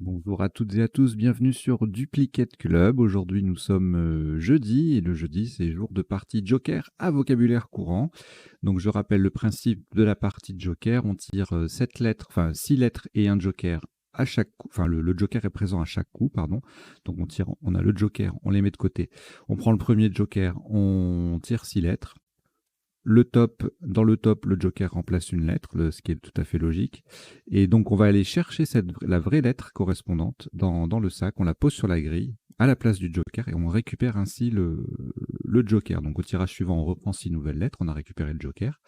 Bonjour à toutes et à tous, bienvenue sur Duplicate Club. Aujourd'hui nous sommes jeudi et le jeudi c'est jour de partie Joker à vocabulaire courant. Donc je rappelle le principe de la partie Joker, on tire 7 lettres, enfin 6 lettres et un Joker à chaque coup, enfin le Joker est présent à chaque coup, pardon. Donc on a le Joker, on les met de côté. On prend le premier Joker, on tire 6 lettres. Dans le top, le joker remplace une lettre, ce qui est tout à fait logique. Et donc, on va aller chercher la vraie lettre correspondante dans le sac. On la pose sur la grille à la place du joker et on récupère ainsi le joker. Donc, au tirage suivant, on reprend 6 nouvelles lettres. On a récupéré le joker.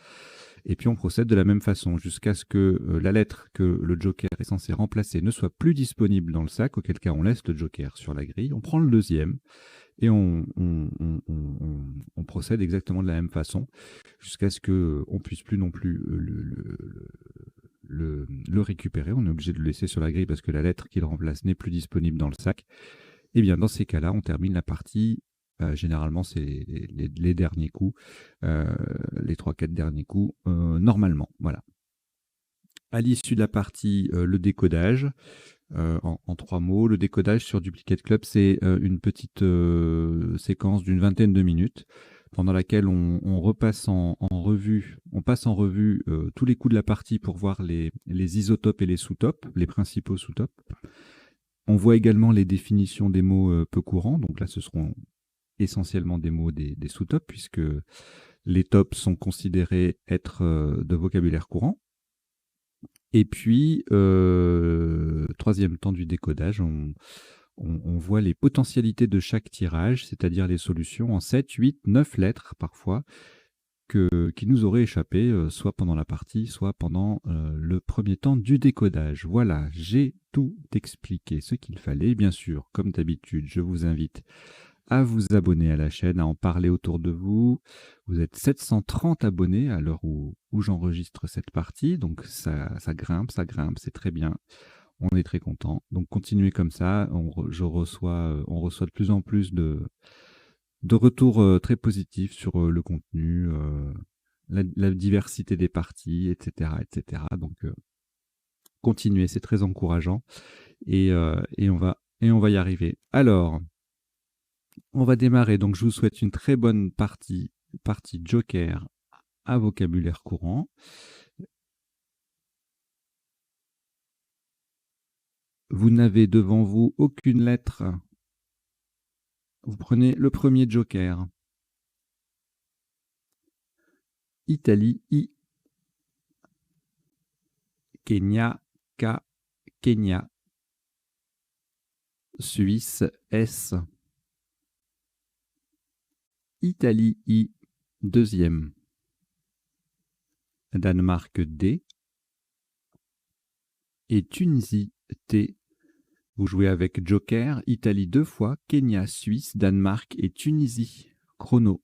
Et puis, on procède de la même façon jusqu'à ce que la lettre que le joker est censé remplacer ne soit plus disponible dans le sac, auquel cas on laisse le joker sur la grille. On prend le deuxième et on procède exactement de la même façon jusqu'à ce qu'on puisse plus non plus le récupérer. On est obligé de le laisser sur la grille parce que la lettre qu'il remplace n'est plus disponible dans le sac. Et bien dans ces cas-là, on termine la partie. Généralement, c'est les derniers coups, les 3-4 derniers coups, normalement. Voilà. À l'issue de la partie, le décodage. En 3 mots, le décodage sur Duplicate Club, c'est une petite séquence d'une vingtaine de minutes pendant laquelle on repasse on passe en revue tous les coups de la partie pour voir les isotopes et les sous-topes, les principaux sous-topes. On voit également les définitions des mots peu courants, donc là ce seront essentiellement des mots des sous-topes puisque les tops sont considérés être de vocabulaire courant. Et puis, troisième temps du décodage, on voit les potentialités de chaque tirage, c'est-à-dire les solutions en 7, 8, 9 lettres parfois, qui nous auraient échappé, soit pendant la partie, soit pendant le premier temps du décodage. Voilà, j'ai tout expliqué ce qu'il fallait. Bien sûr, comme d'habitude, je vous invite à vous abonner à la chaîne, à en parler autour de vous. Vous êtes 730 abonnés à l'heure où j'enregistre cette partie, donc ça grimpe, c'est très bien. On est très content. Donc continuez comme ça. On reçoit de plus en plus de retours très positifs sur le contenu, la diversité des parties, etc., etc. Donc continuez, c'est très encourageant et on va y arriver. Alors. On va démarrer, donc je vous souhaite une très bonne partie Joker à vocabulaire courant. Vous n'avez devant vous aucune lettre. Vous prenez le premier Joker. Italie, I. Kenya, K. Kenya. Suisse, S. Italie, I. Deuxième. Danemark, D. Et Tunisie, T. Vous jouez avec Joker, Italie 2 fois, Kenya, Suisse, Danemark et Tunisie. Chrono.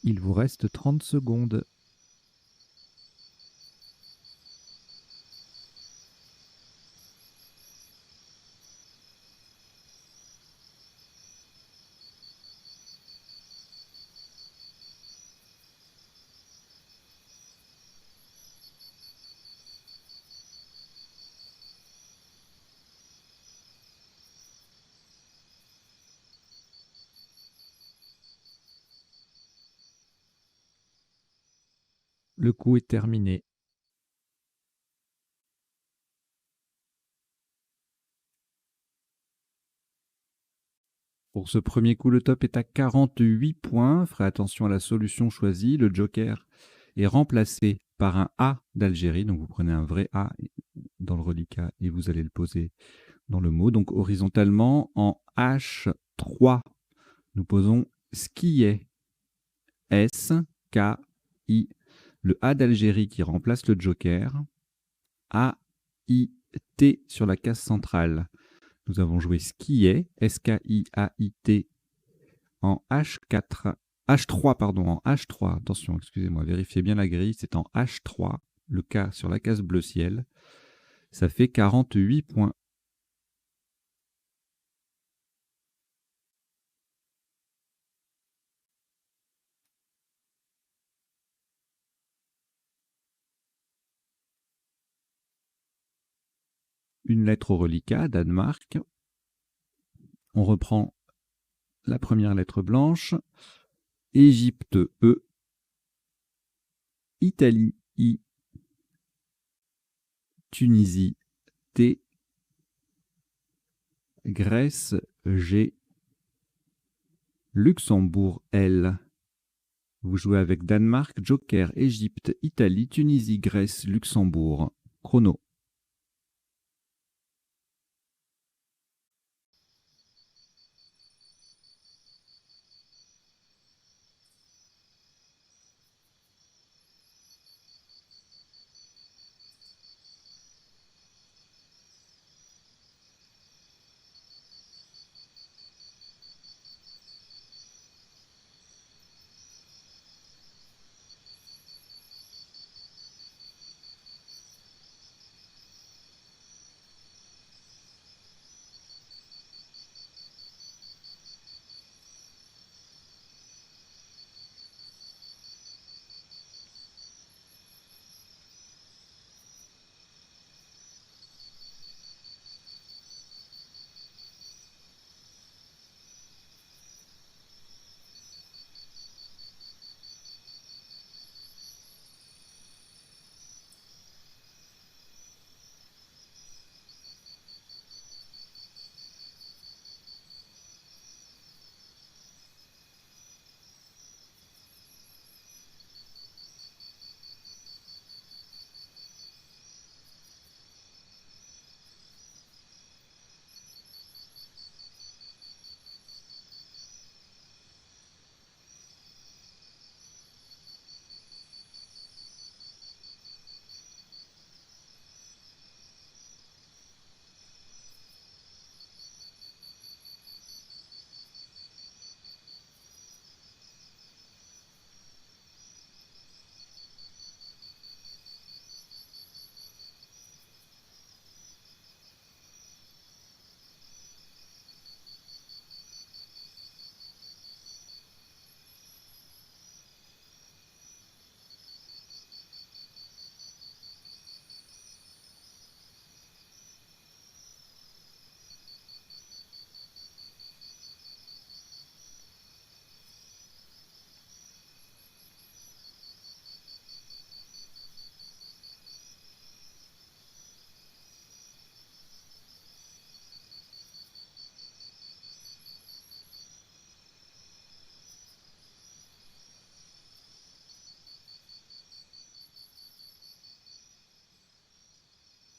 Il vous reste 30 secondes. Le coup est terminé. Pour ce premier coup, le top est à 48 points. Ferez attention à la solution choisie. Le joker est remplacé par un A d'Algérie. Donc vous prenez un vrai A dans le reliquat et vous allez le poser dans le mot. Donc horizontalement, en H3, nous posons skier. S-K-I. Le A d'Algérie qui remplace le joker. A-I-T sur la case centrale. Nous avons joué skier. S-K-I-A-I-T en H4. H3, pardon, en H3. Attention, excusez-moi, vérifiez bien la grille. C'est en H3. Le K sur la case bleu ciel. Ça fait 48 points. Une lettre au reliquat, Danemark. On reprend la première lettre blanche. Égypte, E. Italie, I. Tunisie, T. Grèce, G. Luxembourg, L. Vous jouez avec Danemark, Joker, Égypte, Italie, Tunisie, Grèce, Luxembourg. Chrono.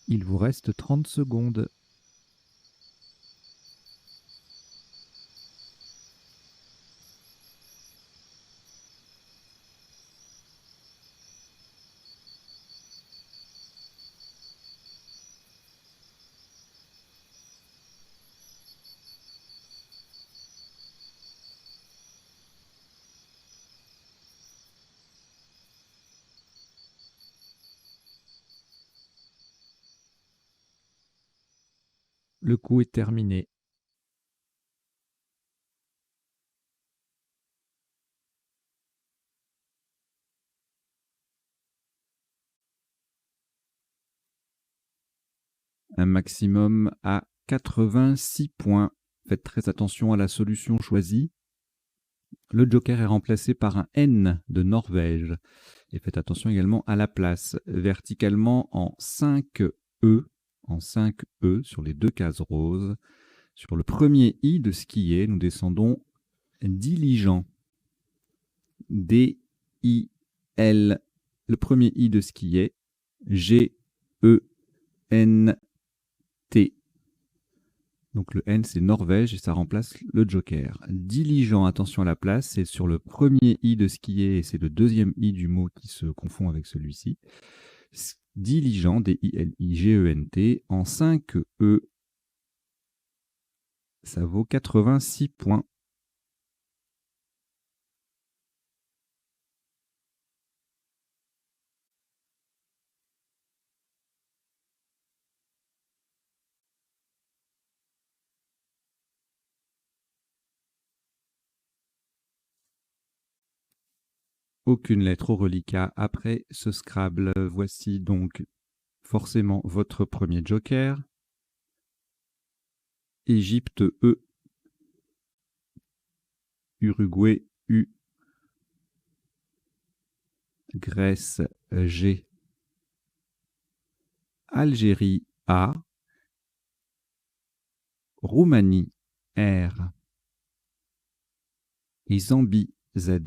Il vous reste 30 secondes. Le coup est terminé. Un maximum à 86 points. Faites très attention à la solution choisie. Le joker est remplacé par un N de Norvège. Et faites attention également à la place. Verticalement en 5E, sur les deux cases roses. Sur le premier I de skier, nous descendons diligent. D-I-L. Le premier I de skier. G-E-N-T. Donc le N, c'est Norvège et ça remplace le joker. Diligent, attention à la place, c'est sur le premier I de skier et c'est le deuxième I du mot qui se confond avec celui-ci. Diligent, D-I-L-I-G-E-N-T, en 5 E, ça vaut 86 points. Aucune lettre au reliquat après ce Scrabble. Voici donc forcément votre premier joker. Égypte E. Uruguay U. Grèce G. Algérie A. Roumanie R. Et Zambie Z.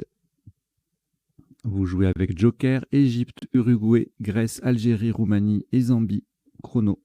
Vous jouez avec Joker, Égypte, Uruguay, Grèce, Algérie, Roumanie et Zambie. Chrono.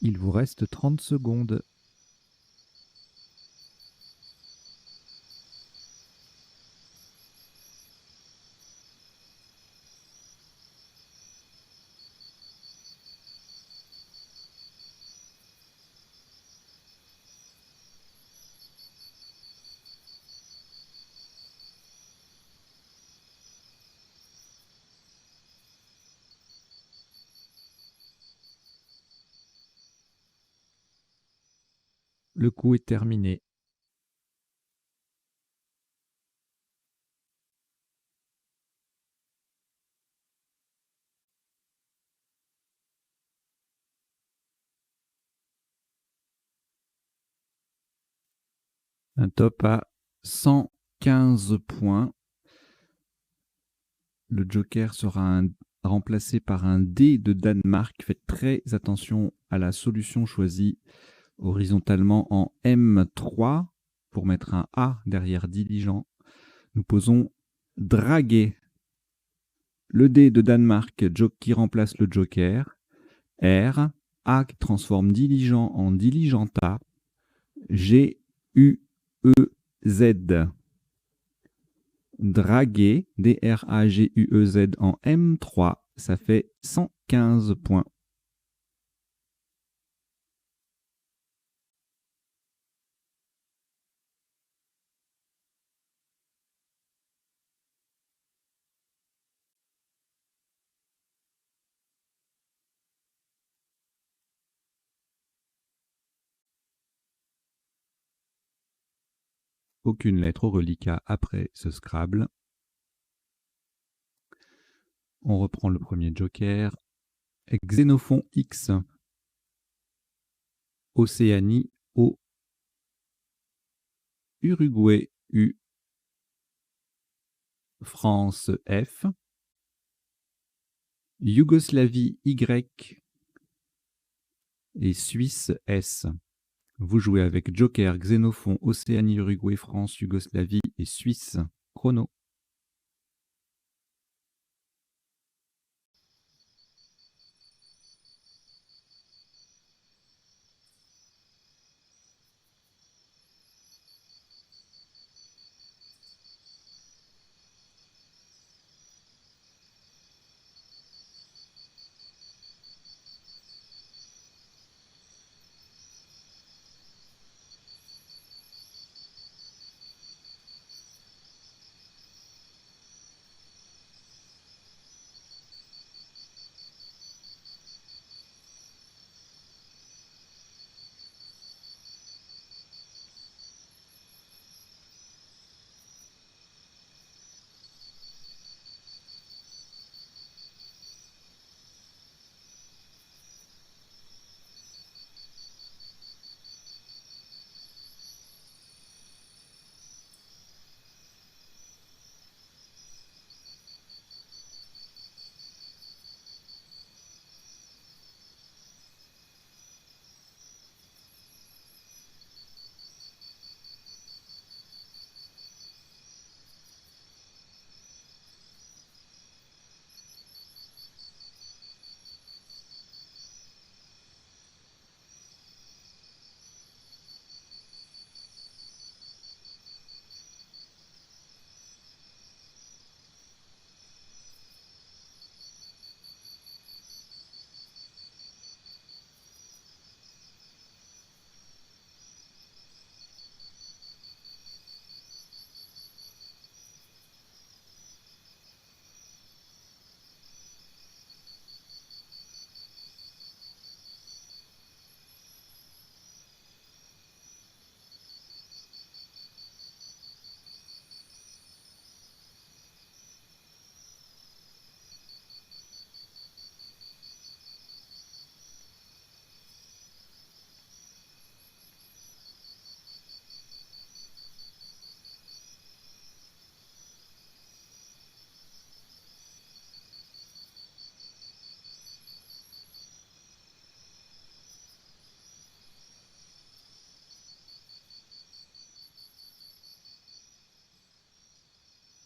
Il vous reste 30 secondes. Le coup est terminé. Un top à 115 points. Le joker sera remplacé par un D de Danemark. Faites très attention à la solution choisie horizontalement en M3 pour mettre un A derrière diligent. Nous posons draguer. Le D de Danemark qui remplace le joker. R. A qui transforme diligent en diligenta. G. U. E. Z. Draguer, D-R-A-G-U-E-Z en M3, ça fait 115 points. Aucune lettre au reliquat après ce Scrabble. On reprend le premier joker. Xénophon X. Océanie O. Uruguay U. France F. Yougoslavie Y. Et Suisse S. Vous jouez avec joker, Xénophon, Océanie, Uruguay, France, Yougoslavie et Suisse. Chrono.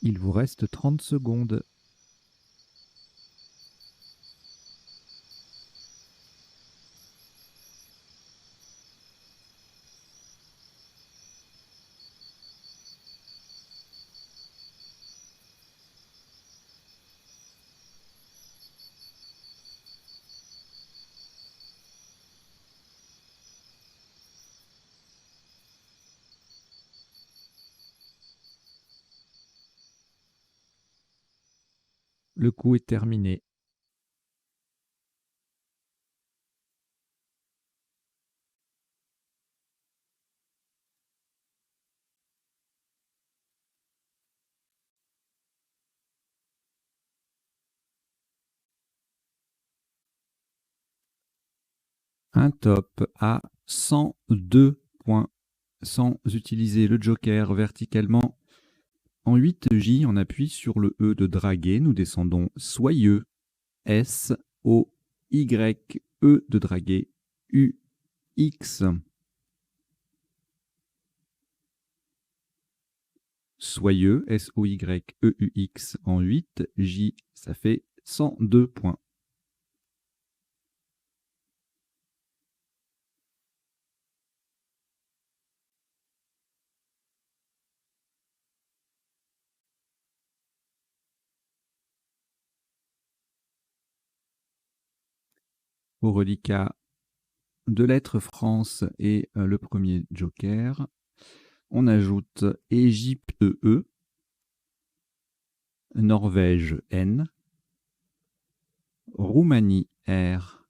Il vous reste 30 secondes. Le coup est terminé. Un top à 102 points, sans utiliser le joker verticalement. En 8J, on appuie sur le E de draguer. Nous descendons soyeux. S-O-Y-E de draguer. U-X. Soyeux. S-O-Y-E-U-X. En 8J, ça fait 102 points. Au reliquat de lettres France et le premier joker, on ajoute Égypte E, Norvège N, Roumanie R,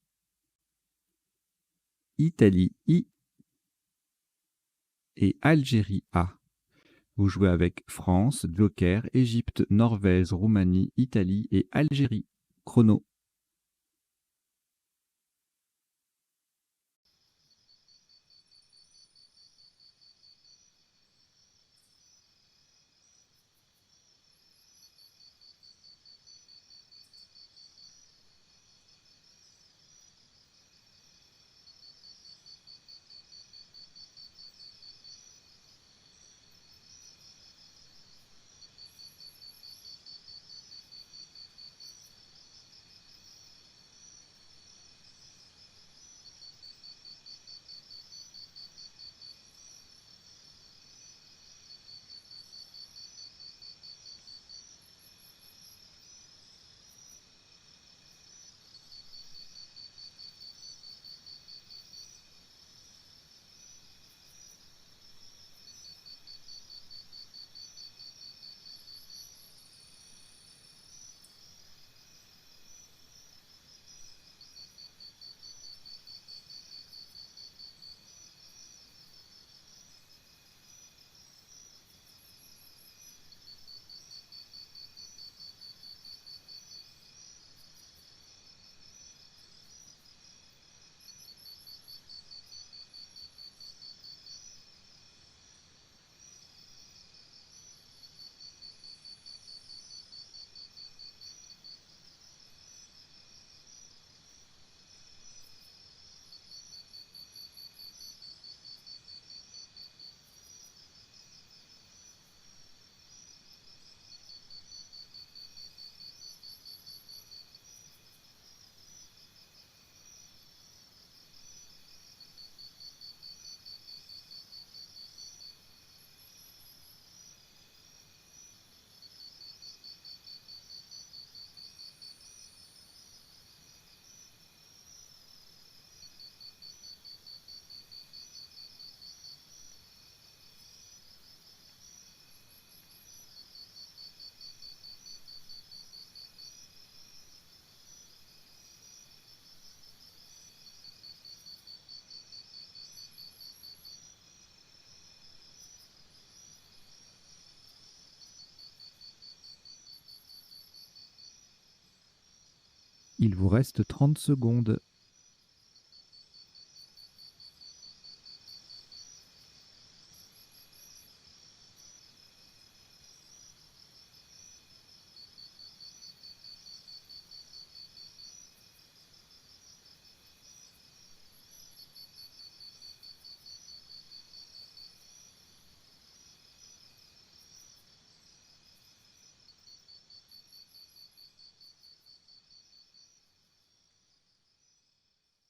Italie I et Algérie A. Vous jouez avec France, joker, Égypte, Norvège, Roumanie, Italie et Algérie. Chrono. Il vous reste 30 secondes.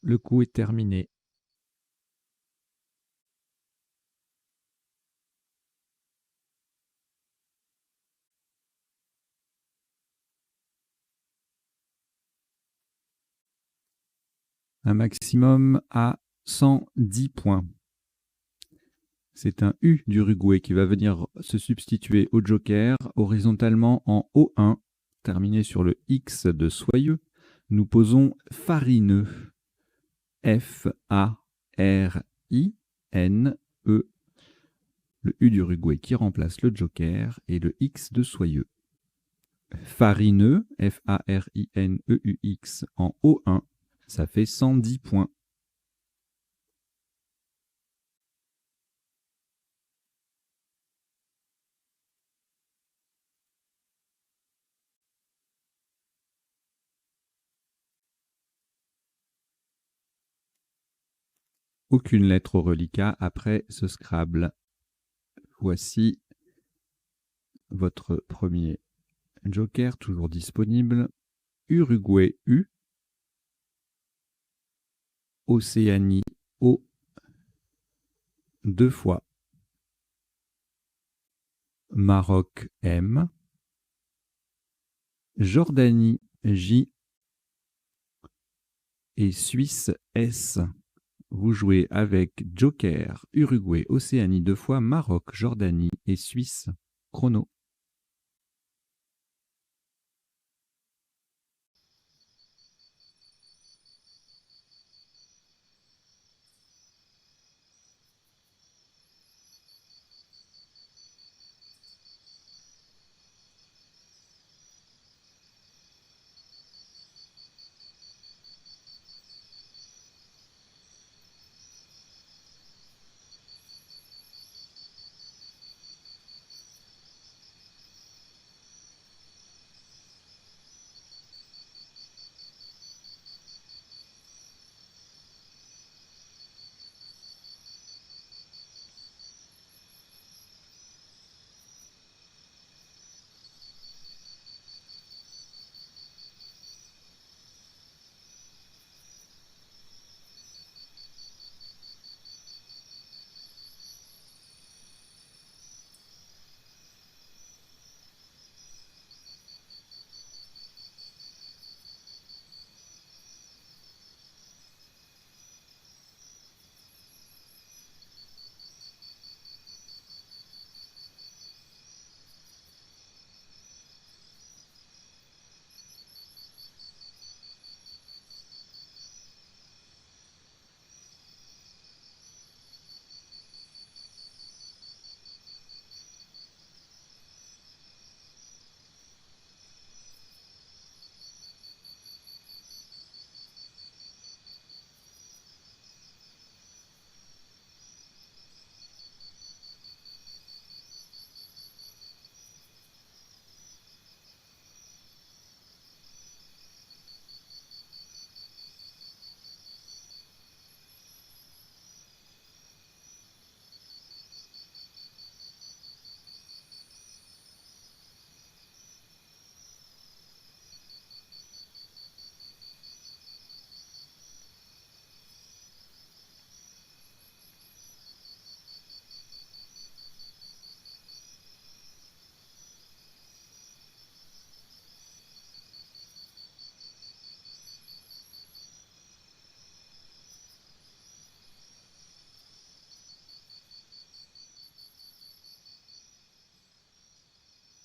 Le coup est terminé. Un maximum à 110 points. C'est un U d'Uruguay qui va venir se substituer au joker horizontalement en O1, terminé sur le X de soyeux. Nous posons farineux. F-A-R-I-N-E. Le U d'Uruguay qui remplace le joker et le X de soyeux. Farineux, F-A-R-I-N-E-U-X en O1, ça fait 110 points. aucune lettre au reliquat après ce Scrabble. Voici votre premier joker, toujours disponible. Uruguay U, Océanie O, 2 fois. Maroc M, Jordanie J et Suisse S. Vous jouez avec Joker, Uruguay, Océanie 2 fois, Maroc, Jordanie et Suisse. Chrono.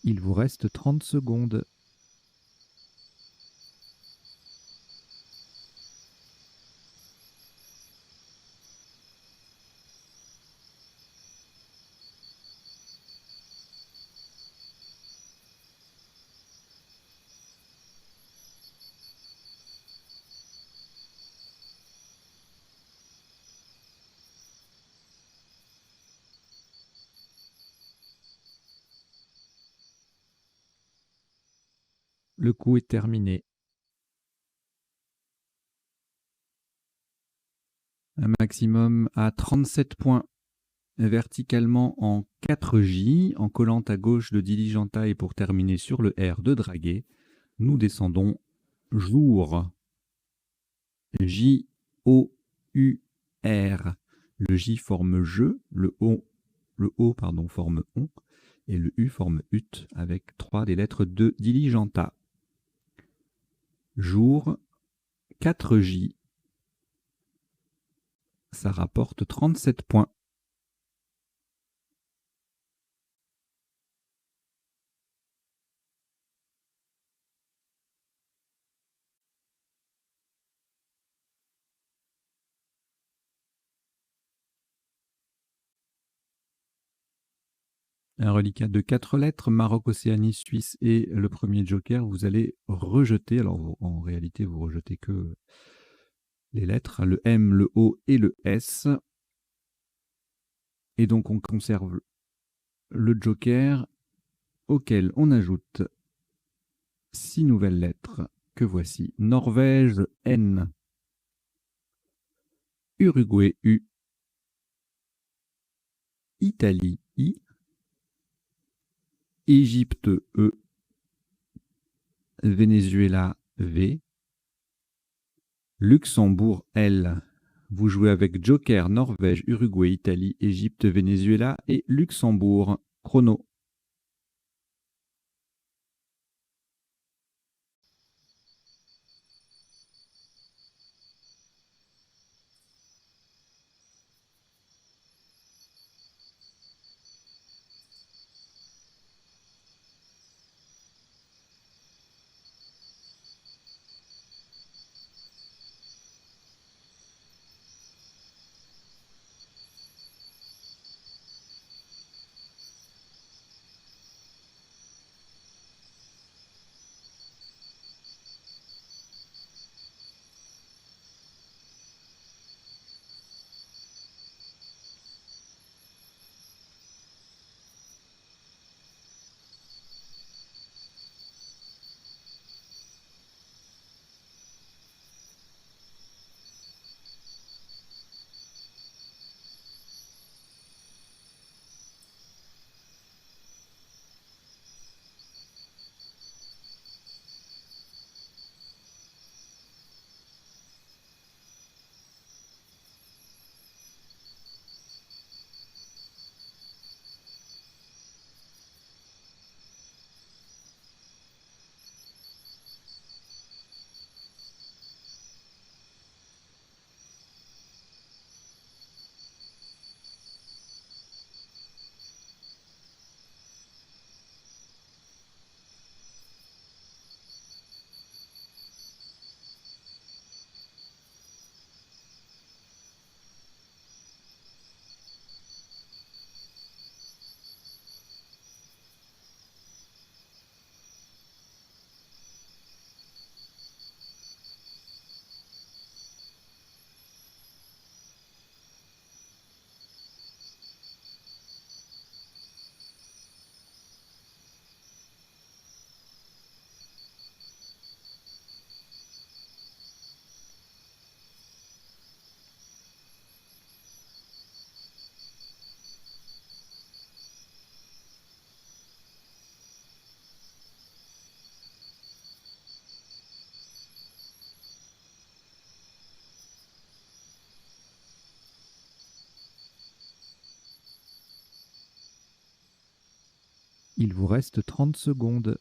Il vous reste 30 secondes. Le coup est terminé. Un maximum à 37 points. Verticalement en 4J, en collant à gauche de Diligenta et pour terminer sur le R de Draguet, nous descendons jour. J-O-U-R. Le J forme je, le O forme on, et le U forme ut, avec 3 des lettres de Diligenta. Jour, 4J. Ça rapporte 37 points. Un reliquat de 4 lettres, Maroc, Océanie, Suisse et le premier joker, vous allez rejeter. Alors, en réalité, vous rejetez que les lettres, le M, le O et le S. Et donc, on conserve le joker auquel on ajoute 6 nouvelles lettres que voici. Norvège, N. Uruguay, U. Italie I, Égypte E, Venezuela V, Luxembourg L. Vous jouez avec Joker, Norvège, Uruguay, Italie, Égypte, Venezuela et Luxembourg. Chrono. Il vous reste 30 secondes.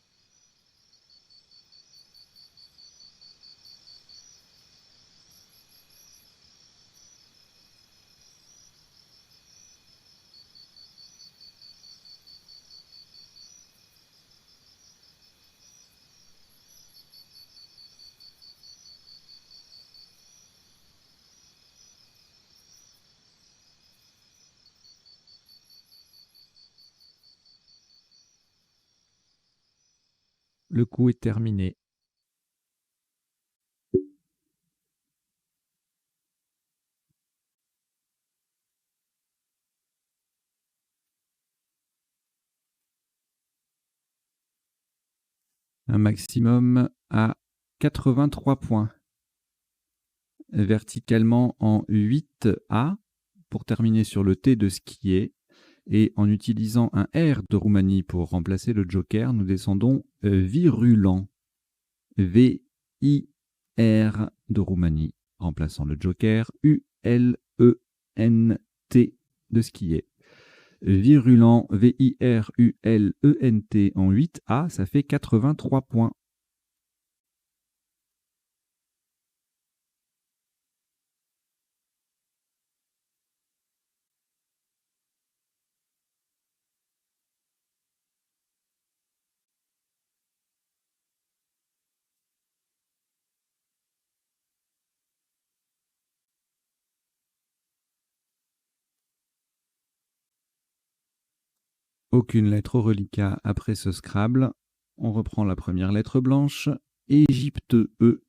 Le coup est terminé. Un maximum à 83 points. Verticalement en 8A pour terminer sur le T de skier. Et en utilisant un R de Roumanie pour remplacer le joker, nous descendons virulent. V-I-R de Roumanie, remplaçant le joker. U-L-E-N-T de skier. Virulent, V-I-R-U-L-E-N-T en 8A, ça fait 83 points. Aucune lettre au reliquat après ce Scrabble. On reprend la première lettre blanche. Égypte E.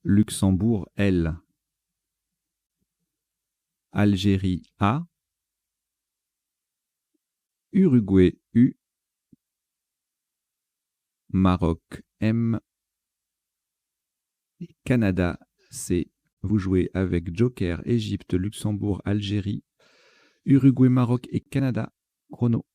Luxembourg L. Algérie A. Uruguay U. Maroc M. Et Canada C. Vous jouez avec Joker, Égypte, Luxembourg, Algérie, Uruguay, Maroc et Canada. Chrono.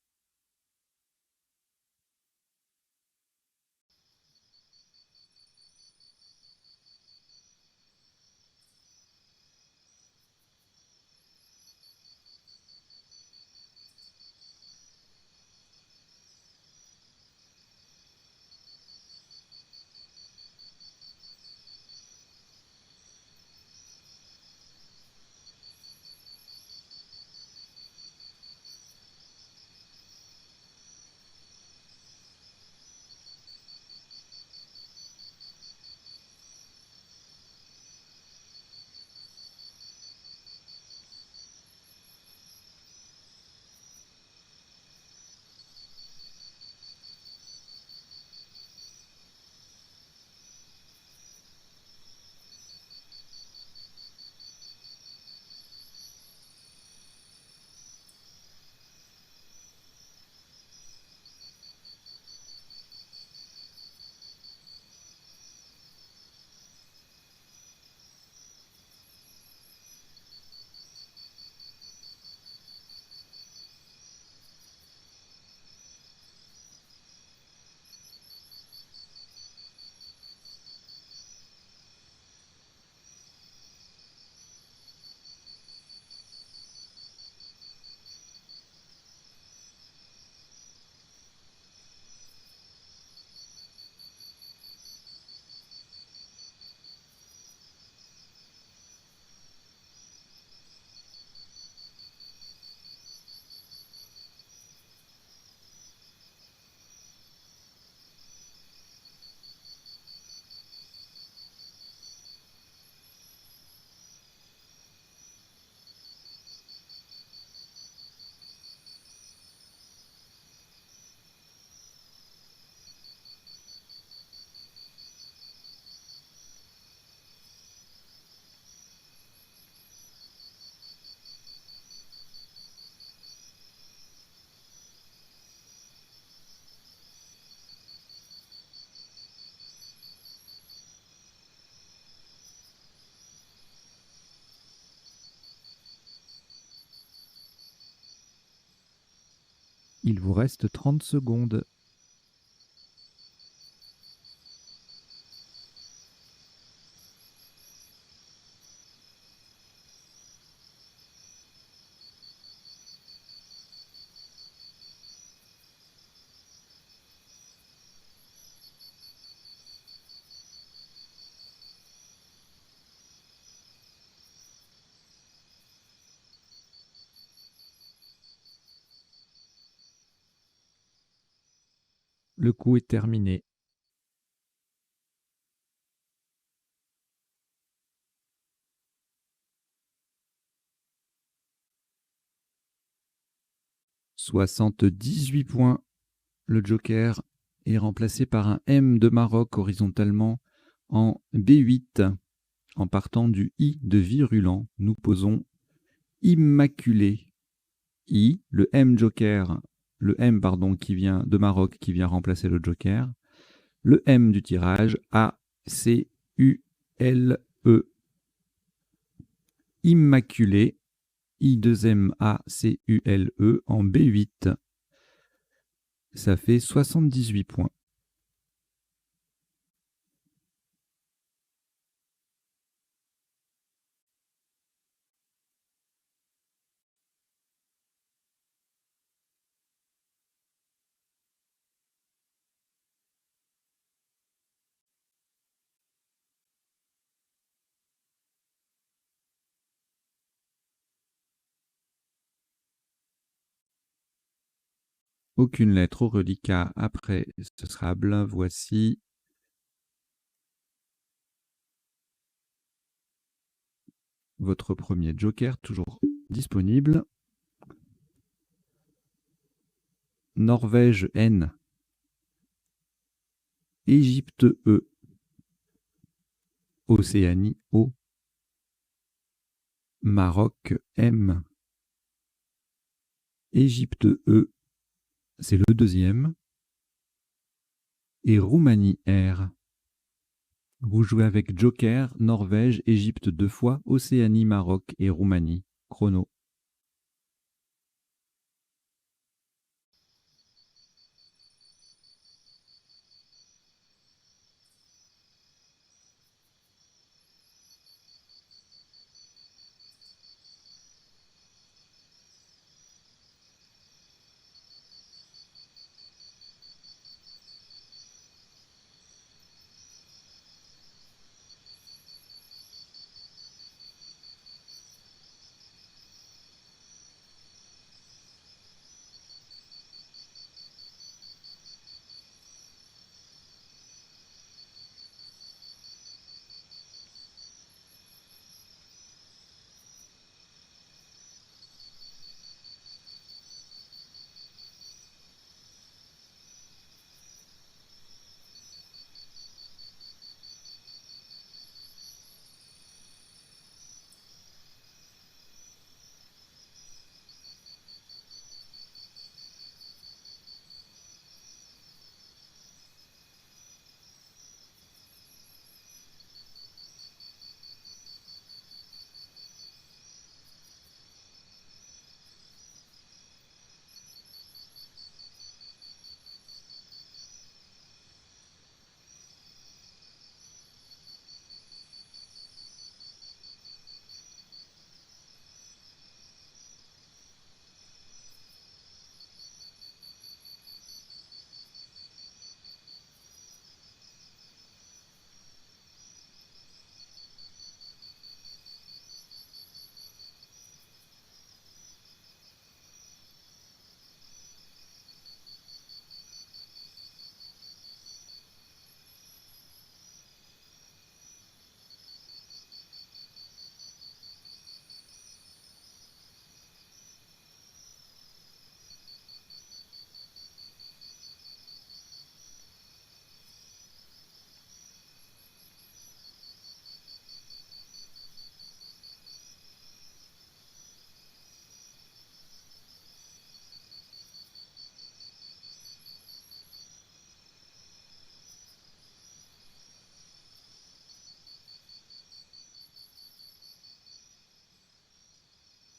Il vous reste 30 secondes. Le coup est terminé. « 78 points. Le Joker est remplacé par un M de Maroc horizontalement en B8. En partant du I de virulent, nous posons immaculé. I, le M Joker, le M pardon qui vient de Maroc qui vient remplacer le Joker. Le M du tirage, A, C, U, L, E. Immaculé, I2M, A, C, U, L, E en B8. Ça fait 78 points. Aucune lettre au reliquat après ce Scrabble. Voici votre premier Joker, toujours disponible. Norvège N. Égypte E. Océanie O. Maroc M. Égypte E, c'est le deuxième. Et Roumanie R. Vous jouez avec Joker, Norvège, Égypte 2 fois, Océanie, Maroc et Roumanie. Chrono.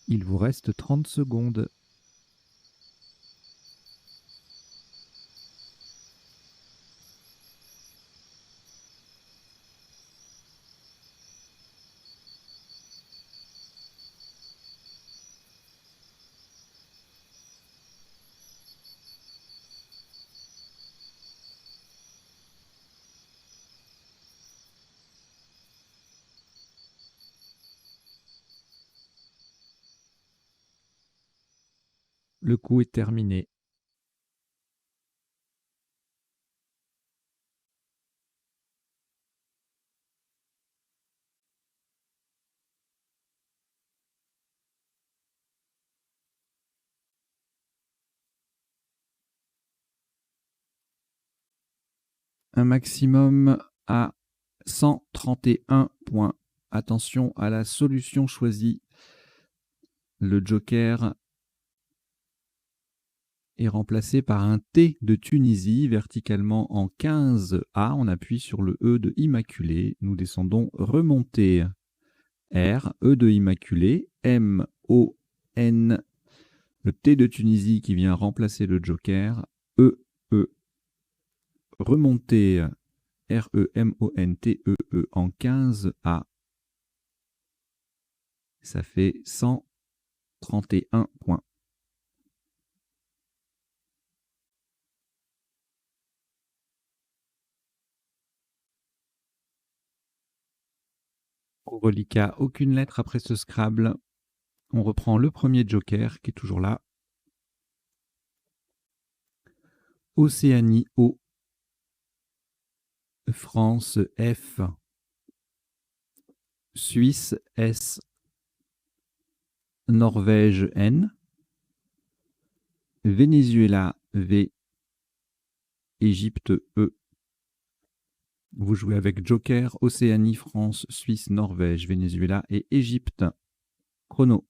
Il vous reste 30 secondes. Le coup est terminé. Un maximum à 131 points. Attention à la solution choisie. Le joker est remplacé par un T de Tunisie, verticalement en 15A. On appuie sur le E de Immaculé. Nous descendons remonter. R, E de Immaculé, M, O, N, le T de Tunisie qui vient remplacer le joker, E, E, remonter, R, E, M, O, N, T, E, E en 15A. Ça fait 131 points. Au reliquat, aucune lettre après ce Scrabble. On reprend le premier joker qui est toujours là. Océanie O. France F. Suisse S. Norvège N. Venezuela V. Égypte E. Vous jouez avec Joker, Océanie, France, Suisse, Norvège, Venezuela et Égypte. Chrono.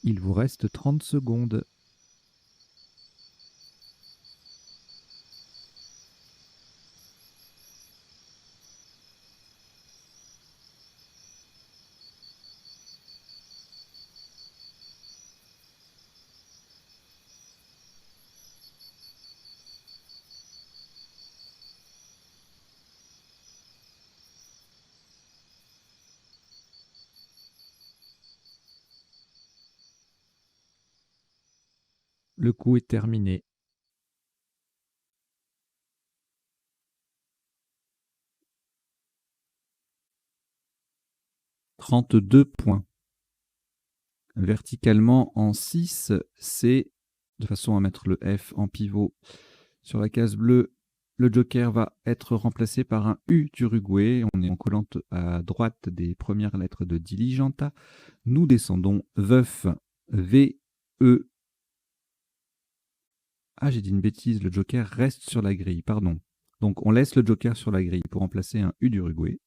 Il vous reste 30 secondes. Le coup est terminé. « 32 points. Verticalement en 6, c'est de façon à mettre le F en pivot sur la case bleue. Le joker va être remplacé par un U d'Uruguay. On est en collante à droite des premières lettres de Diligenta. Nous descendons veuf, V, E. Ah, j'ai dit une bêtise, le joker reste sur la grille, pardon. Donc on laisse le joker sur la grille pour remplacer un U d'Uruguay.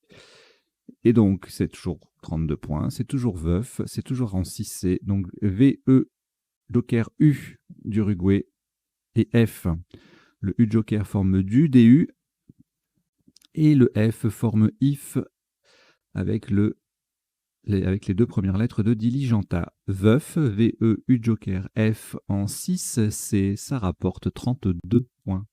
Et donc c'est toujours 32 points, c'est toujours veuf, c'est toujours en 6C. Donc V, E, joker U d'Uruguay et F. Le U joker forme du DU et le F forme IF avec les deux premières lettres de Diligenta. Veuf, VE, U joker, F en 6, ça rapporte 32 points.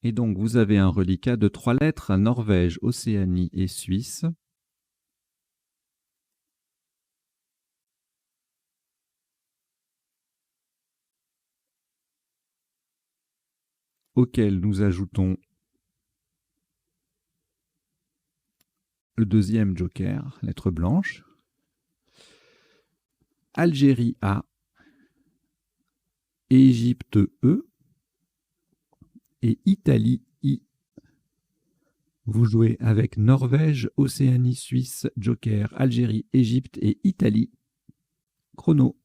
Et donc vous avez un reliquat de 3 lettres, Norvège, Océanie et Suisse. Auquel nous ajoutons le deuxième joker, lettre blanche. Algérie A, Égypte E et Italie I. Vous jouez avec Norvège, Océanie, Suisse, joker, Algérie, Égypte et Italie. Chrono.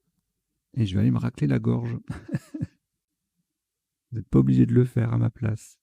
Et je vais aller me racler la gorge. Vous n'êtes pas obligé de le faire à ma place.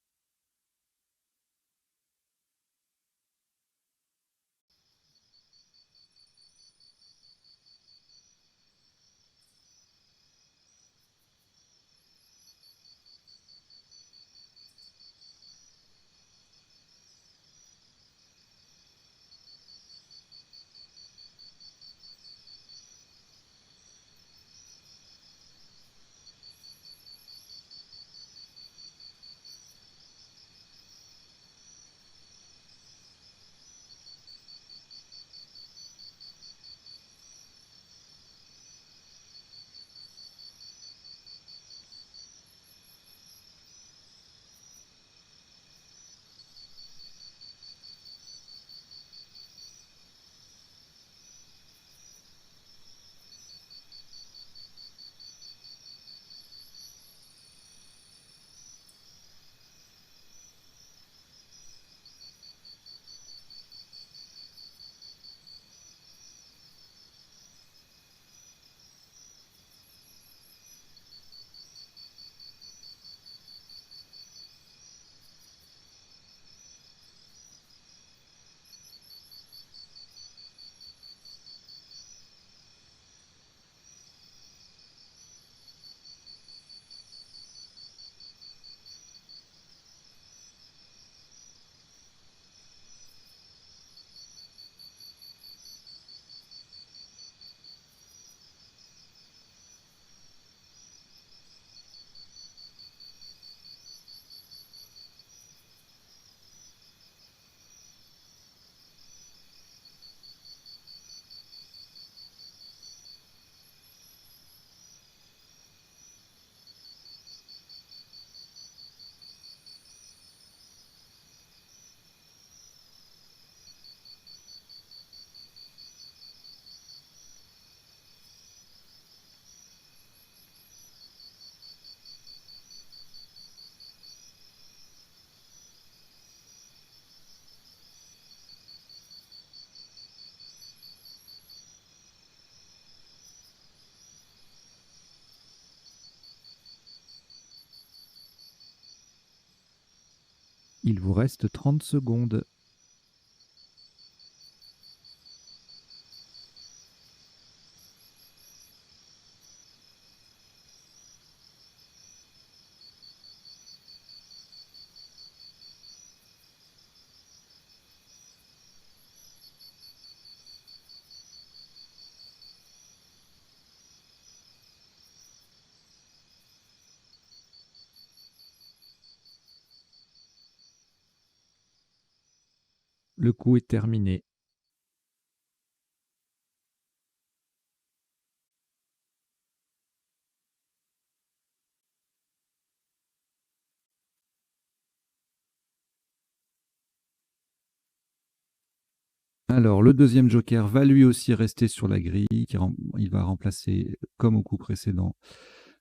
Il vous reste 30 secondes. Le coup est terminé. Alors, le deuxième joker va lui aussi rester sur la grille. Il va remplacer, comme au coup précédent,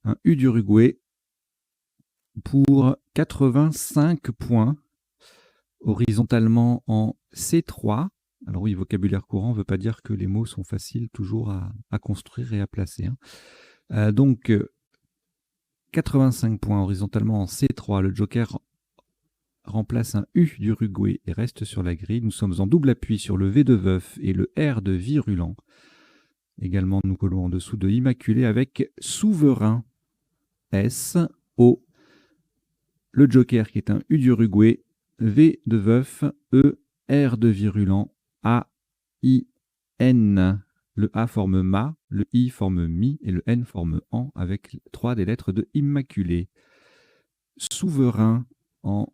un U d'Uruguay pour 85 points, horizontalement en C3. Alors oui, vocabulaire courant ne veut pas dire que les mots sont faciles toujours à construire et à placer. Donc, 85 points horizontalement en C3. Le joker remplace un U d'Uruguay et reste sur la grille. Nous sommes en double appui sur le V de veuf et le R de virulent. Également, nous collons en dessous de immaculé avec souverain. S, O. Le joker qui est un U d'Uruguay, V de veuf, E, R de virulent, A, I, N. Le A forme ma, le I forme mi et le N forme en avec 3 des lettres de immaculé. Souverain en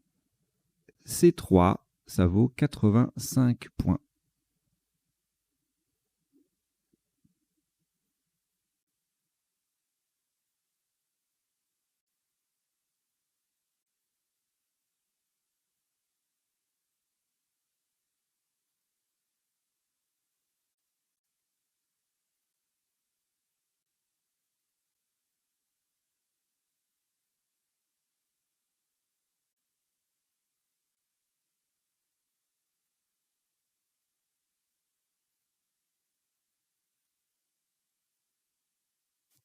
C3, ça vaut 85 points.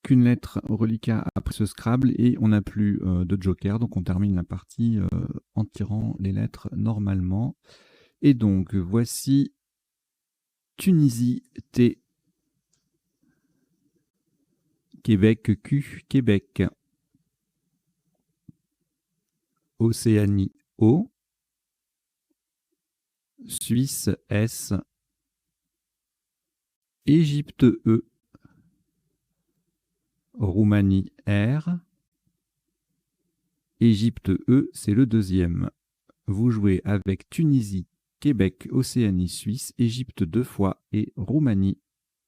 Qu'une lettre au reliquat après ce Scrabble et on n'a plus de joker, donc on termine la partie en tirant les lettres normalement. Et donc voici Tunisie T, Québec Q, Québec, Océanie O, Suisse S, Égypte E, Roumanie R, Égypte E, c'est le deuxième. Vous jouez avec Tunisie, Québec, Océanie, Suisse, Égypte 2 fois et Roumanie.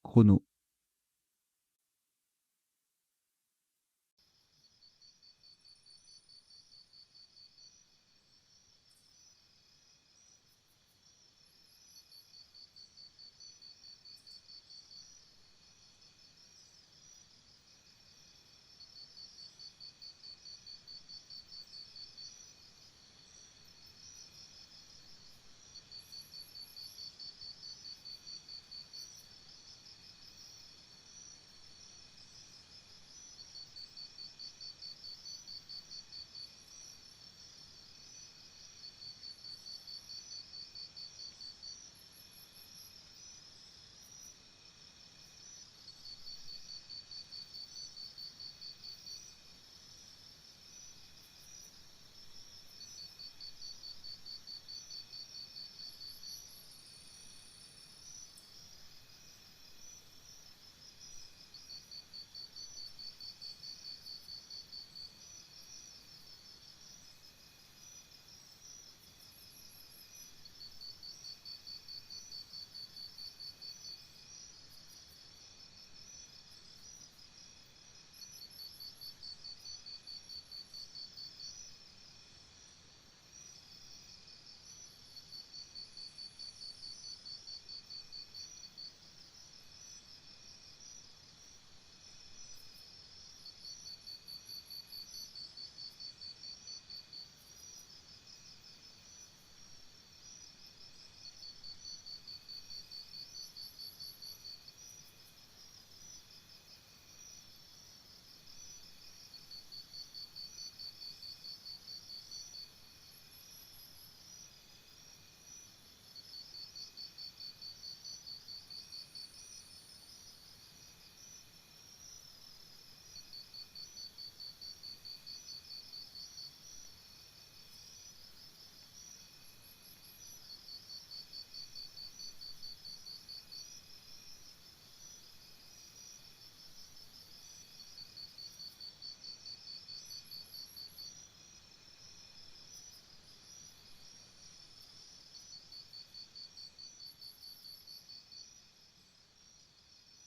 Chrono.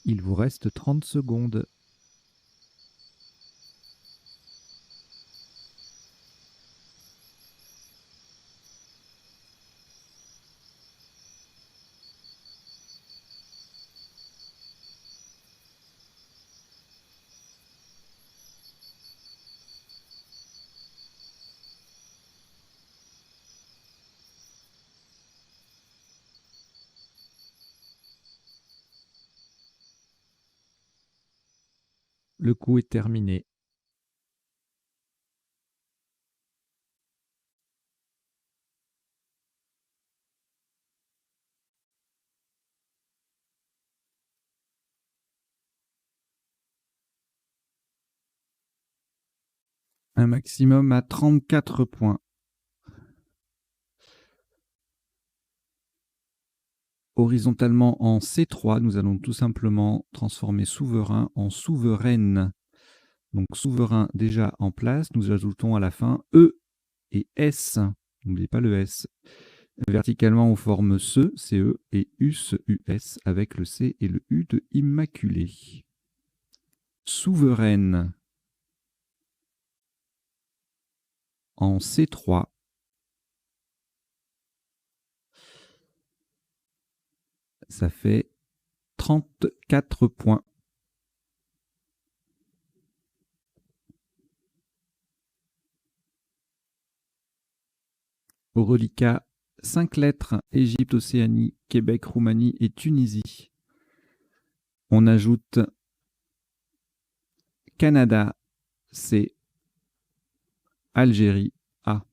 Il vous reste 30 secondes. Le coup est terminé. Un maximum à 34 points. Horizontalement en C3, nous allons tout simplement transformer souverain en souveraine. Donc souverain déjà en place, nous ajoutons à la fin E et S. N'oubliez pas le S. Verticalement, on forme CE, CE et US, US, avec le C et le U de immaculé. Souveraine en C3. Ça fait 34 points. Au reliquat, 5 lettres, Égypte, Océanie, Québec, Roumanie et Tunisie. On ajoute Canada, C, Algérie, A.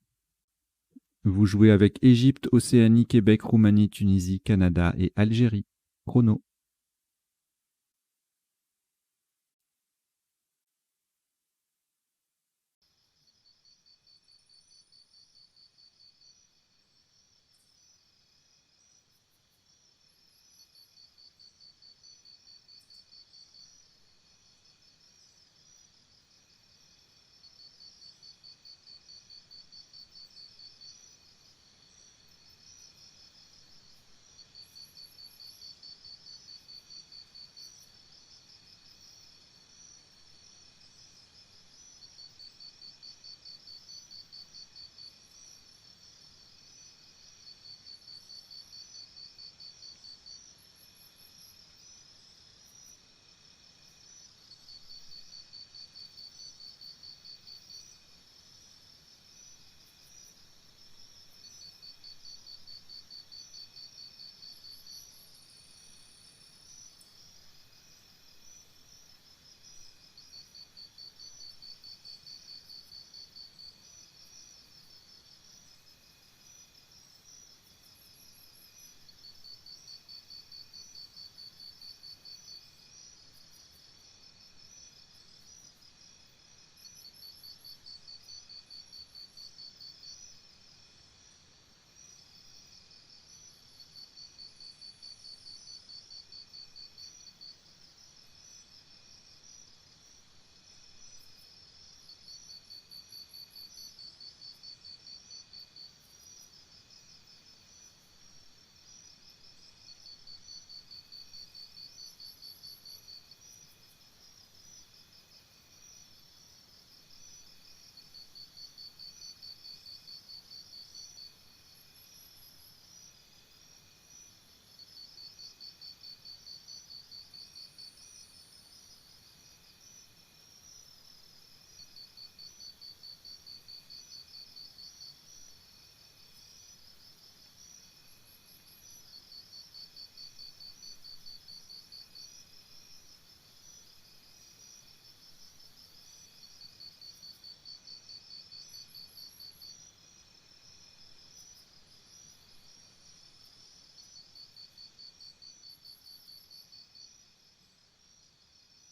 Vous jouez avec Égypte, Océanie, Québec, Roumanie, Tunisie, Canada et Algérie. Chrono.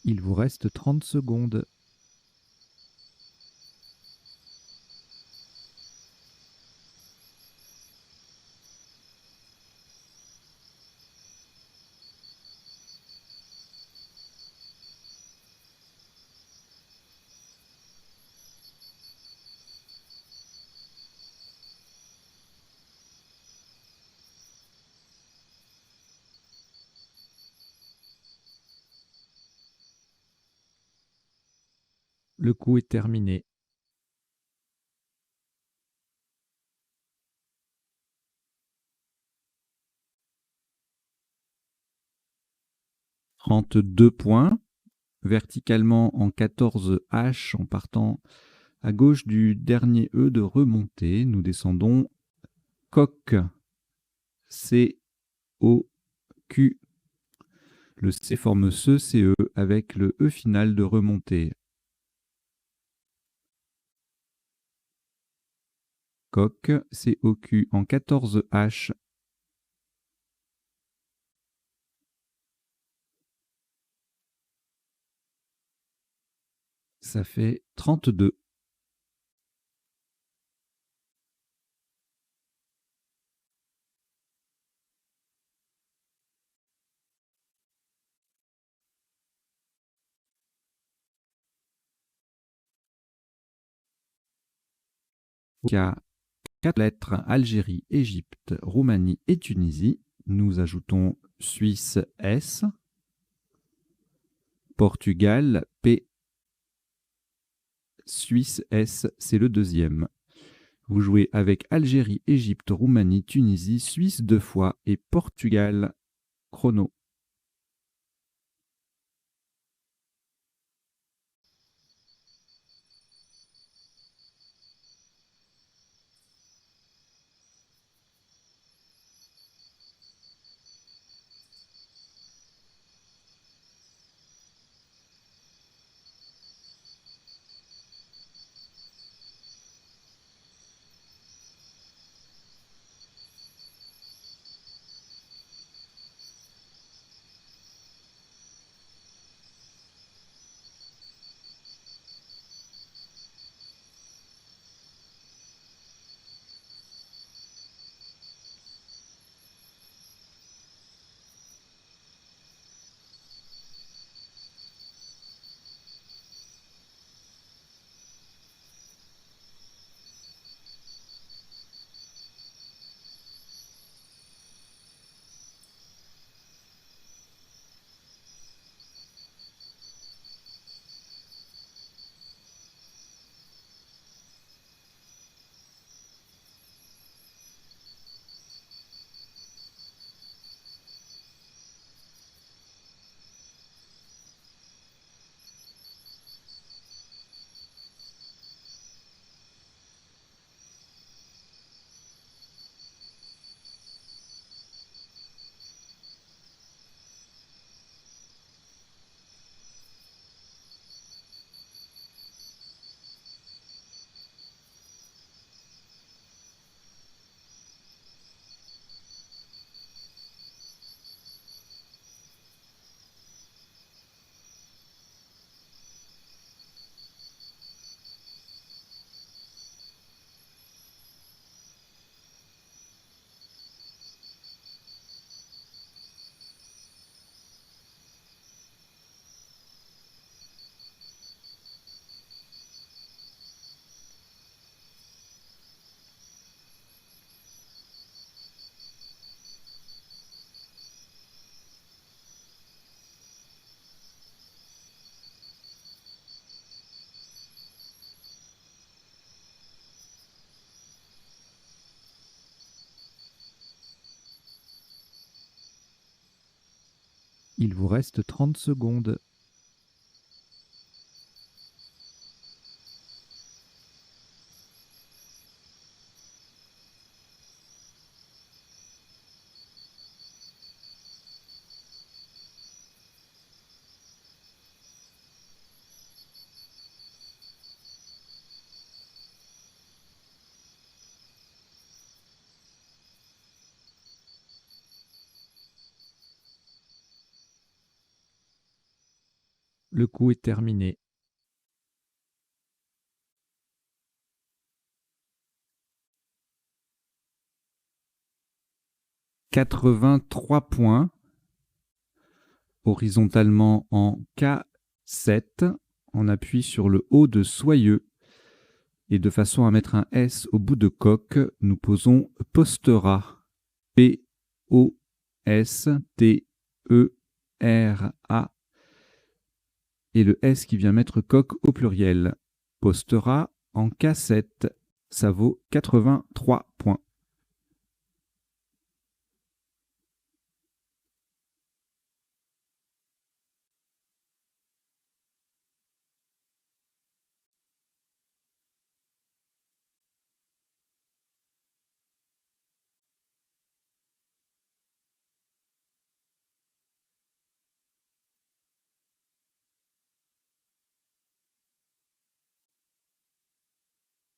Il vous reste 30 secondes. Le coup est terminé. « 32 points, verticalement en 14 H en partant à gauche du dernier E de remontée. Nous descendons coq, C, O, Q. Le C forme ce, CE avec le E final de remontée. Coq, COQ en 14 H. Ça fait 32. Il y a 4 lettres: Algérie, Égypte, Roumanie et Tunisie. Nous ajoutons Suisse, S, Portugal, P, Suisse, S, c'est le deuxième. Vous jouez avec Algérie, Égypte, Roumanie, Tunisie, Suisse 2 fois et Portugal. Chrono. Il vous reste 30 secondes. Le coup est terminé. « 83 points. Horizontalement en K7. On appuie sur le haut de Soyeux. Et de façon à mettre un S au bout de coq, nous posons postera. P-O-S-T-E-R-A. et le S qui vient mettre coq au pluriel. Postera en cassette. Ça vaut 83 points.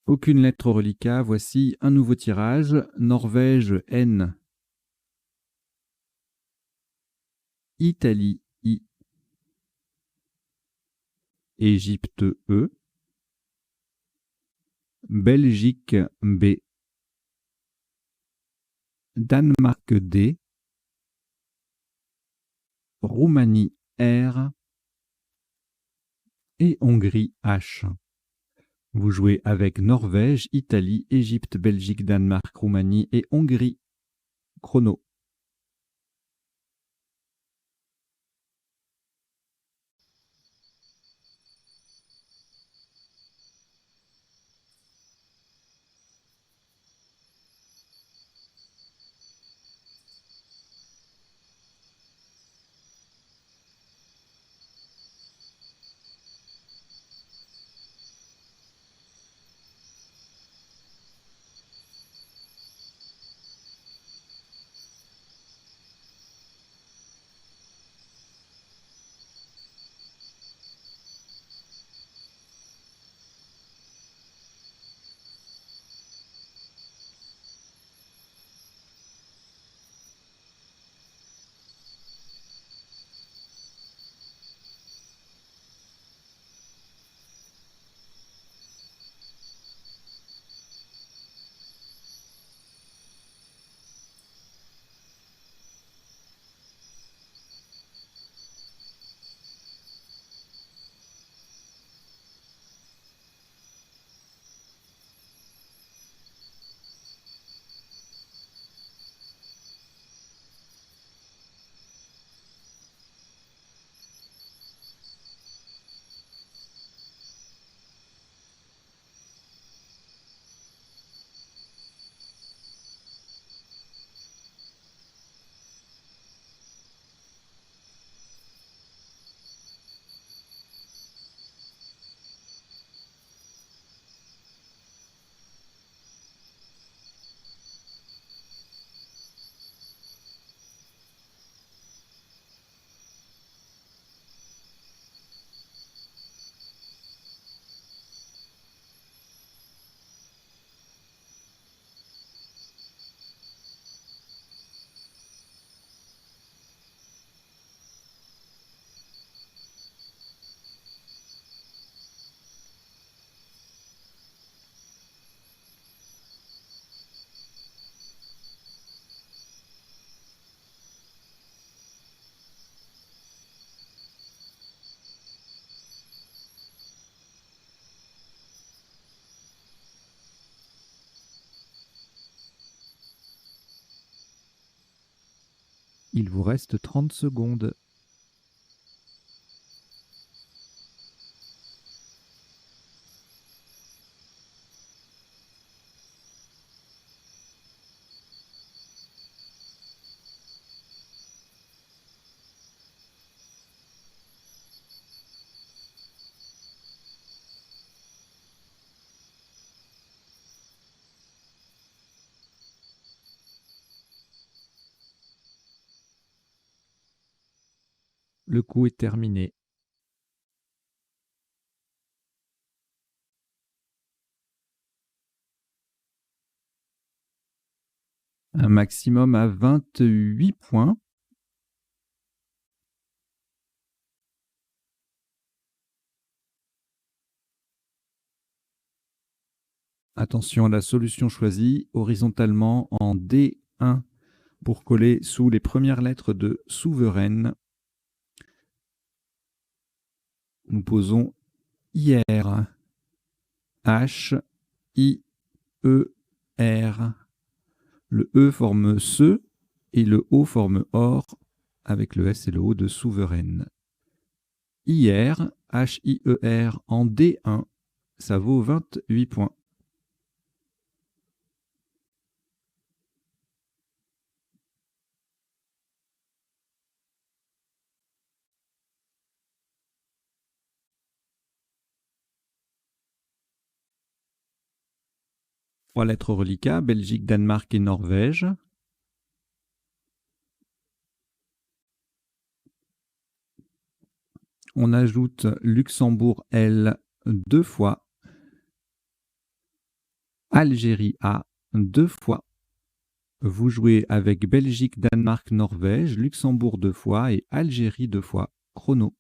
Aucune lettre au reliquat. Voici un nouveau tirage. Norvège N. Italie I. Égypte E. Belgique B. Danemark D. Roumanie R. Et Hongrie H. Vous jouez avec Norvège, Italie, Égypte, Belgique, Danemark, Roumanie et Hongrie. Chrono. Il vous reste 30 secondes. Le coup est terminé. Un maximum à 28 points. Attention à la solution choisie, horizontalement en D1 pour coller sous les premières lettres de souveraine. Nous posons IR, H, I, E, R. Le E forme SE et le O forme OR avec le S et le O de souveraine. IR, H-I-E-R en D1. Ça vaut 28 points. Trois lettres reliquats, Belgique, Danemark et Norvège. On ajoute Luxembourg L 2 fois. Algérie A 2 fois. Vous jouez avec Belgique, Danemark, Norvège, Luxembourg 2 fois et Algérie 2 fois. Chrono.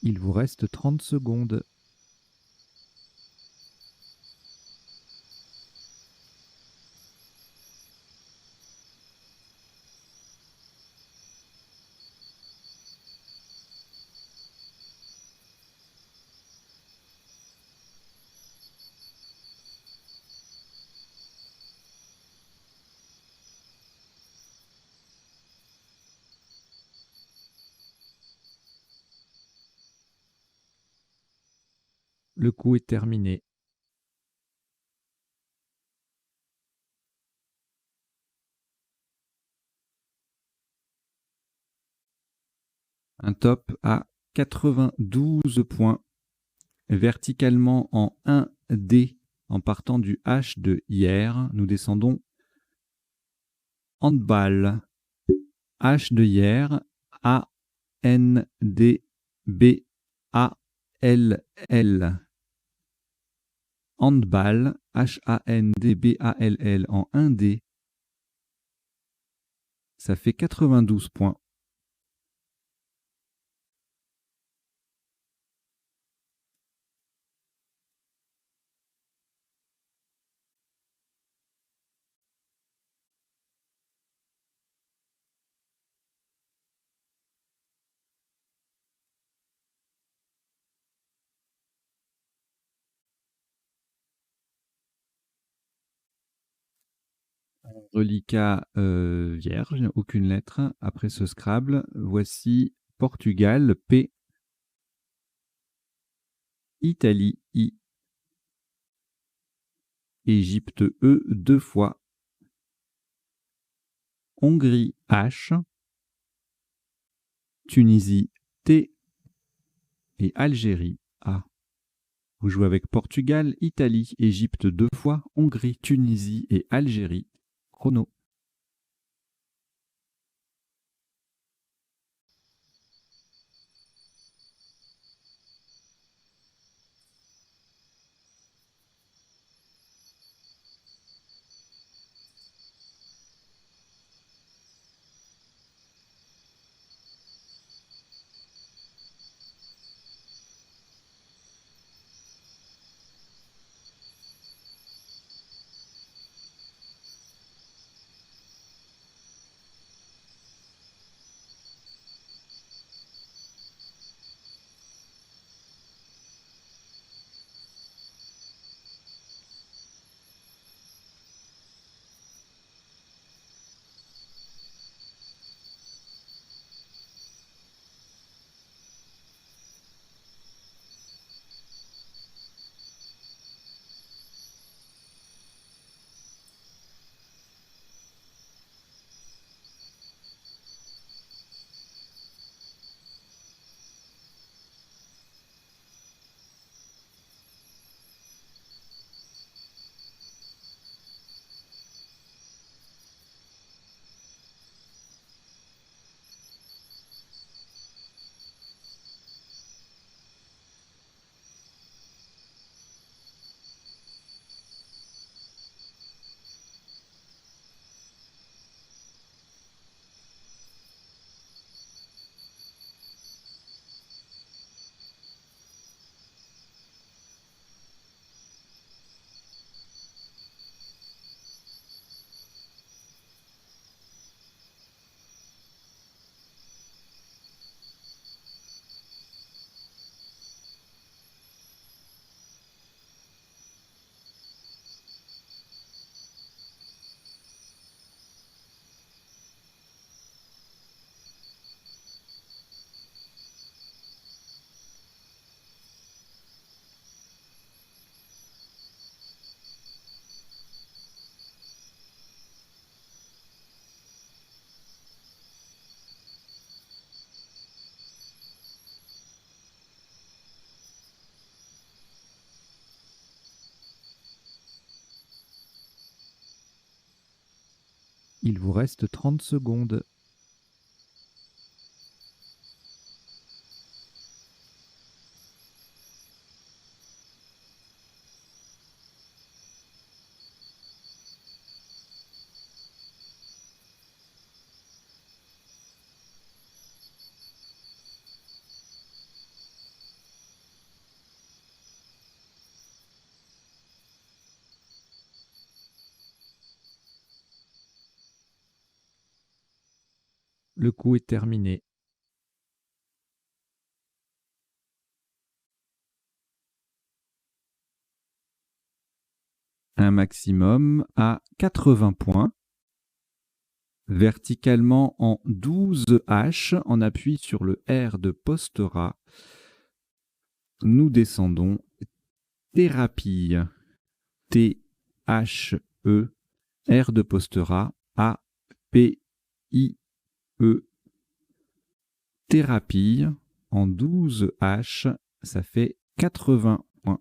Il vous reste 30 secondes. Le coup est terminé. Un top à 92 points. Verticalement en 1D, en partant du H de hier, nous descendons handball. H de hier, A-N-D-B-A-L-L. Handball, H-A-N-D-B-A-L-L en 1D. Ça fait 92 points. Reliquat vierge, aucune lettre. Après ce Scrabble, voici Portugal, P. Italie, I. Égypte, E, 2 fois. Hongrie, H. Tunisie, T. Et Algérie, A. Vous jouez avec Portugal, Italie, Égypte 2 fois, Hongrie, Tunisie et Algérie. Chrono. Il vous reste 30 secondes. Le coup est terminé. Un maximum à 80 points. Verticalement en 12 H, en appui sur le R de Postera. Nous descendons. Thérapie. T-H-E. R de Postera. A-P-I-E. Thérapie en 12 H, ça fait 80 points.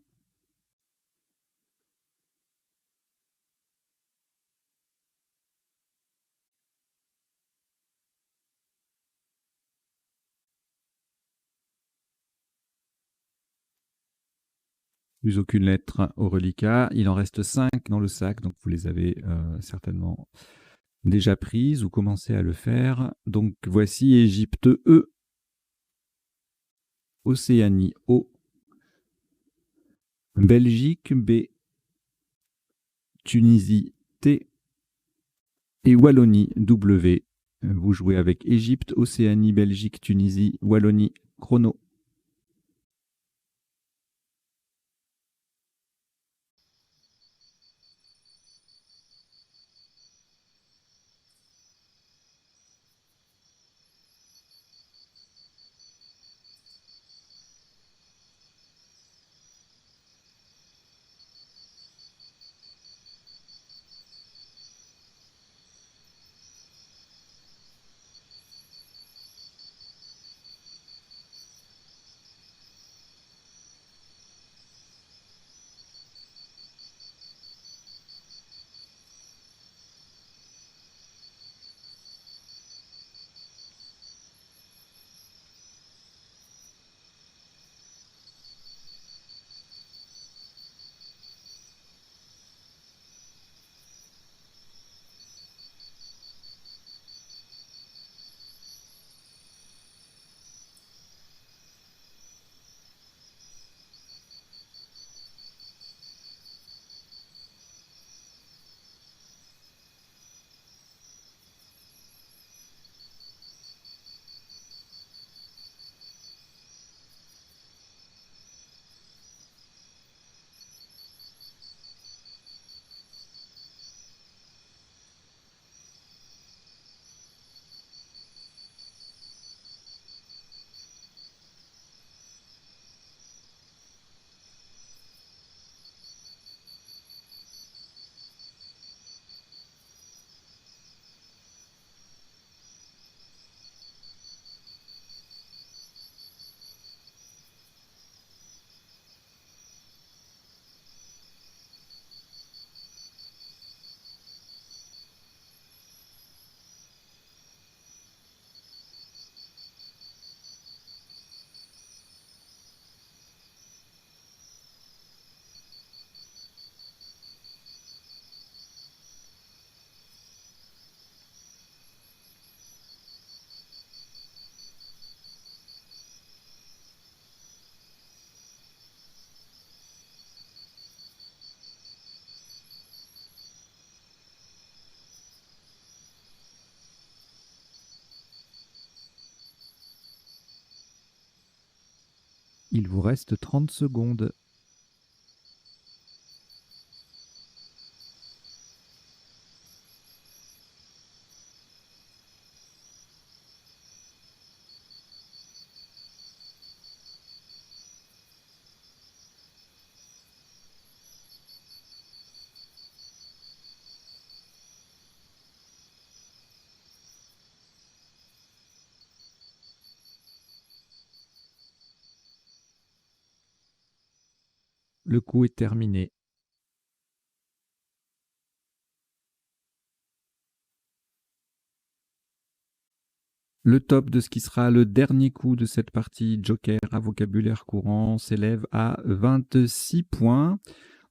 Plus aucune lettre au reliquat. Il en reste 5 dans le sac, donc vous les avez certainement déjà prises ou commencé à le faire. Donc voici Égypte E, Océanie O, Belgique B, Tunisie T et Wallonie W. Vous jouez avec Égypte, Océanie, Belgique, Tunisie, Wallonie, chrono. Il vous reste 30 secondes. Le coup est terminé. Le top de ce qui sera le dernier coup de cette partie Joker à vocabulaire courant s'élève à 26 points,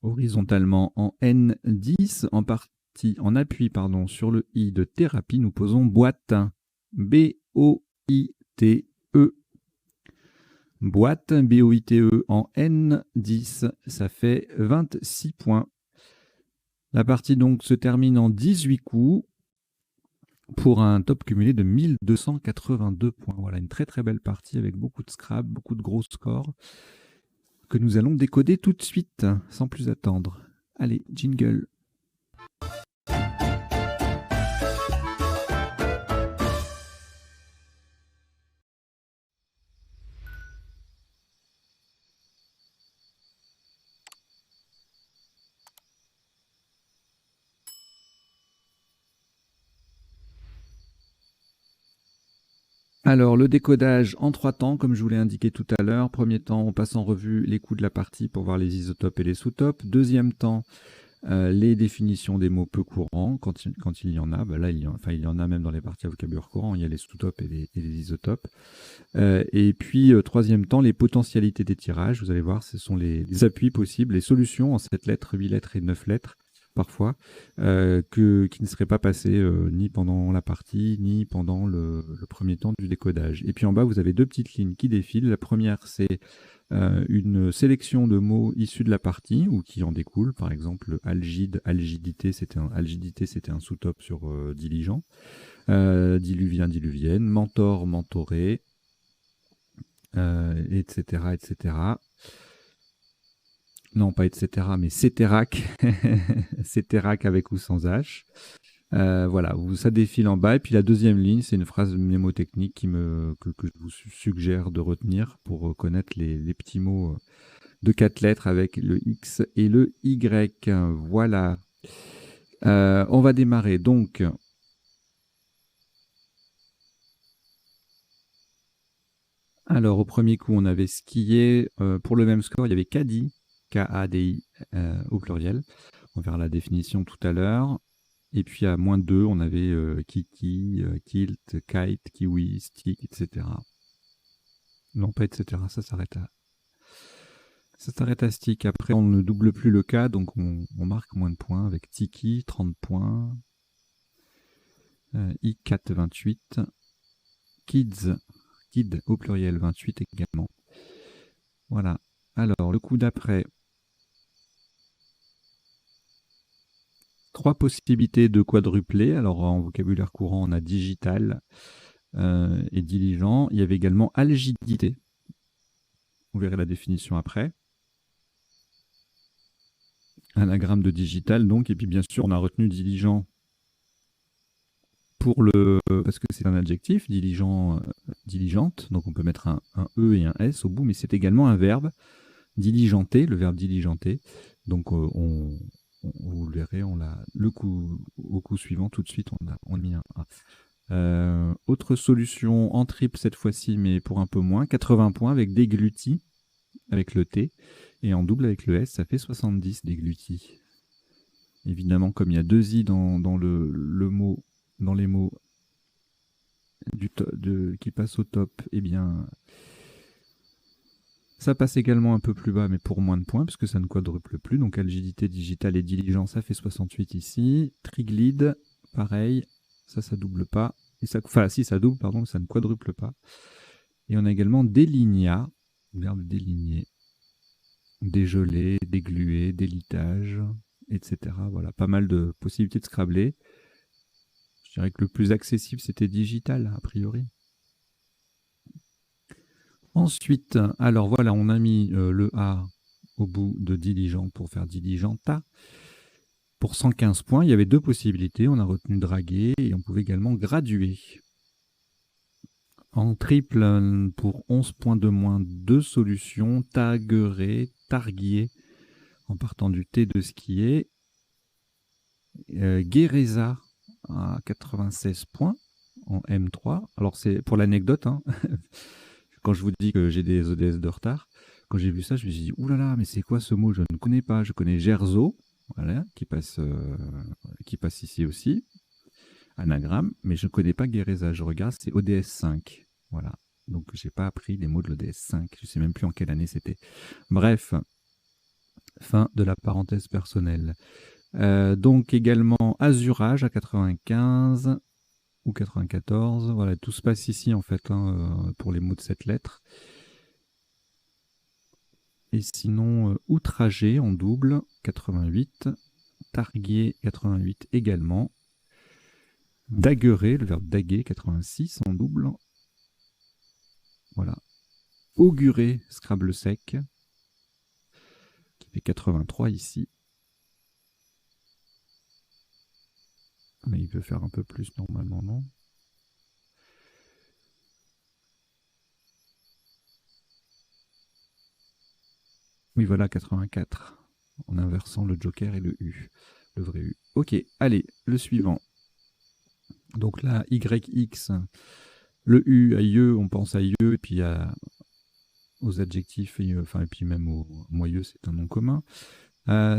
horizontalement en N10, en appui sur le I de thérapie, nous posons boîte, B-O-I-T-E. Boîte, B-O-I-T-E en N10, ça fait 26 points. La partie donc se termine en 18 coups, pour un top cumulé de 1282 points. Voilà, une très très belle partie avec beaucoup de scrap, beaucoup de gros scores que nous allons décoder tout de suite, sans plus attendre. Allez, jingle. Alors, le décodage en 3 temps, comme je vous l'ai indiqué tout à l'heure. Premier temps, on passe en revue les coups de la partie pour voir les isotopes et les sous-topes. Deuxième temps, les définitions des mots peu courants, quand il y en a. Là, il y en a même dans les parties à vocabulaire courant. Il y a les sous-topes et les isotopes. Et puis, troisième temps, les potentialités des tirages. Vous allez voir, ce sont les appuis possibles, les solutions en 7 lettres, 8 lettres et 9 lettres, parfois, qui ne seraient pas passées ni pendant la partie, ni pendant le premier temps du décodage. Et puis en bas, vous avez 2 petites lignes qui défilent. La première, c'est une sélection de mots issus de la partie ou qui en découlent. Par exemple, algide, algidité, c'était un sous-top sur diligent. Diluvien, diluvienne, mentor, mentoré, etc., etc. Non, pas etc., mais céterac, céterac avec ou sans H. Voilà, ça défile en bas. Et puis la deuxième ligne, c'est une phrase mnémotechnique que je vous suggère de retenir pour connaître les petits mots de 4 lettres avec le X et le Y. Voilà. On va démarrer donc. Alors, au premier coup, on avait skié. Pour le même score, il y avait Kadi, K-A-D-I, au pluriel. On verra la définition tout à l'heure. Et puis à -2, on avait Kiki, Kilt, Kite, Kiwi, Stick, etc. Non, pas etc. Ça s'arrête à Stick. Après, on ne double plus le K, donc on marque moins de points avec Tiki, 30 points. I4, 28. Kids, Kid au pluriel, 28 également. Voilà. Alors, le coup d'après. 3 possibilités de quadrupler. Alors, en vocabulaire courant, on a digital et diligent. Il y avait également algidité. Vous verrez la définition après. Anagramme de digital, donc. Et puis, bien sûr, on a retenu diligent parce que c'est un adjectif, diligent, diligente. Donc, on peut mettre un E et un S au bout, mais c'est également un verbe. Diligenter, le verbe diligenter. Donc, vous le verrez, au coup suivant, tout de suite, on a mis un A. Autre solution en triple cette fois-ci, mais pour un peu moins, 80 points avec déglutis, avec le T, et en double avec le S, ça fait 70 déglutis. Évidemment, comme il y a 2 I dans le mot, dans les mots qui passent au top, eh bien, ça passe également un peu plus bas, mais pour moins de points, puisque ça ne quadruple plus. Donc algidité, digital et diligent, ça fait 68 ici. Triglide, pareil, ça double pas. Si, ça double, pardon, mais ça ne quadruple pas. Et on a également déligna, verbe déligner, dégeler, dégluer, délitage, etc. Voilà, pas mal de possibilités de scrabler. Je dirais que le plus accessible, c'était digital, a priori. Ensuite, alors voilà, on a mis le A au bout de diligente pour faire diligenta. Pour 115 points, il y avait deux possibilités. On a retenu draguer et on pouvait également graduer. En triple, pour 11 points de moins, deux solutions. Taguer, targuier, en partant du T de skier. Guéreza à 96 points en M3. Alors c'est pour l'anecdote, hein. Quand je vous dis que j'ai des ODS de retard, quand j'ai vu ça, je me suis dit, oulala, mais c'est quoi ce mot? Je ne connais pas. Je connais Gerzo, voilà, qui passe ici aussi, anagramme, mais je ne connais pas Guéreza. Je regarde, c'est ODS 5. Voilà. Donc j'ai pas appris les mots de l'ODS 5. Je sais même plus en quelle année c'était. Bref, fin de la parenthèse personnelle. Donc également Azurage à 95 ou 94. Voilà, tout se passe ici en fait, hein, pour les mots de cette lettre. Et sinon, outragé en double, 88. Targuer, 88 également. Daguerrer, le verbe daguer, 86 en double. Voilà. Augurer, Scrabble sec, qui fait 83 ici. Mais il peut faire un peu plus normalement, non? Oui, voilà, 84. En inversant le joker et le U. Le vrai U. Ok, allez, le suivant. Donc là, YX, le U à IE, on pense à IE, et puis aux adjectifs, et puis même au moyeux, c'est un nom commun.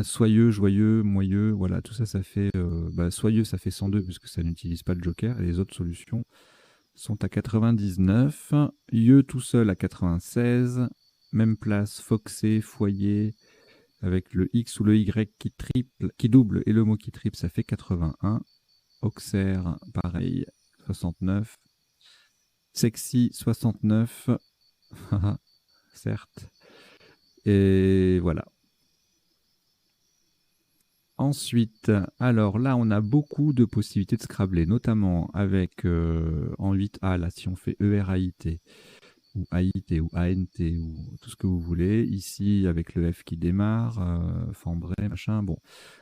Soyeux, joyeux, moyeux, voilà, tout ça, ça fait... soyeux, ça fait 102, puisque ça n'utilise pas le joker, et les autres solutions sont à 99. IE tout seul à 96. Même place, foxé, foyer, avec le X ou le Y qui double, et le mot qui triple, ça fait 81. Auxerre, pareil, 69. Sexy, 69. Certes. Et voilà. Ensuite, alors là, on a beaucoup de possibilités de scrabler, notamment avec en 8A, là, si on fait ERAIT, ou AIT, ou ANT, ou tout ce que vous voulez. Ici, avec le F qui démarre, Fambray, machin. Bon,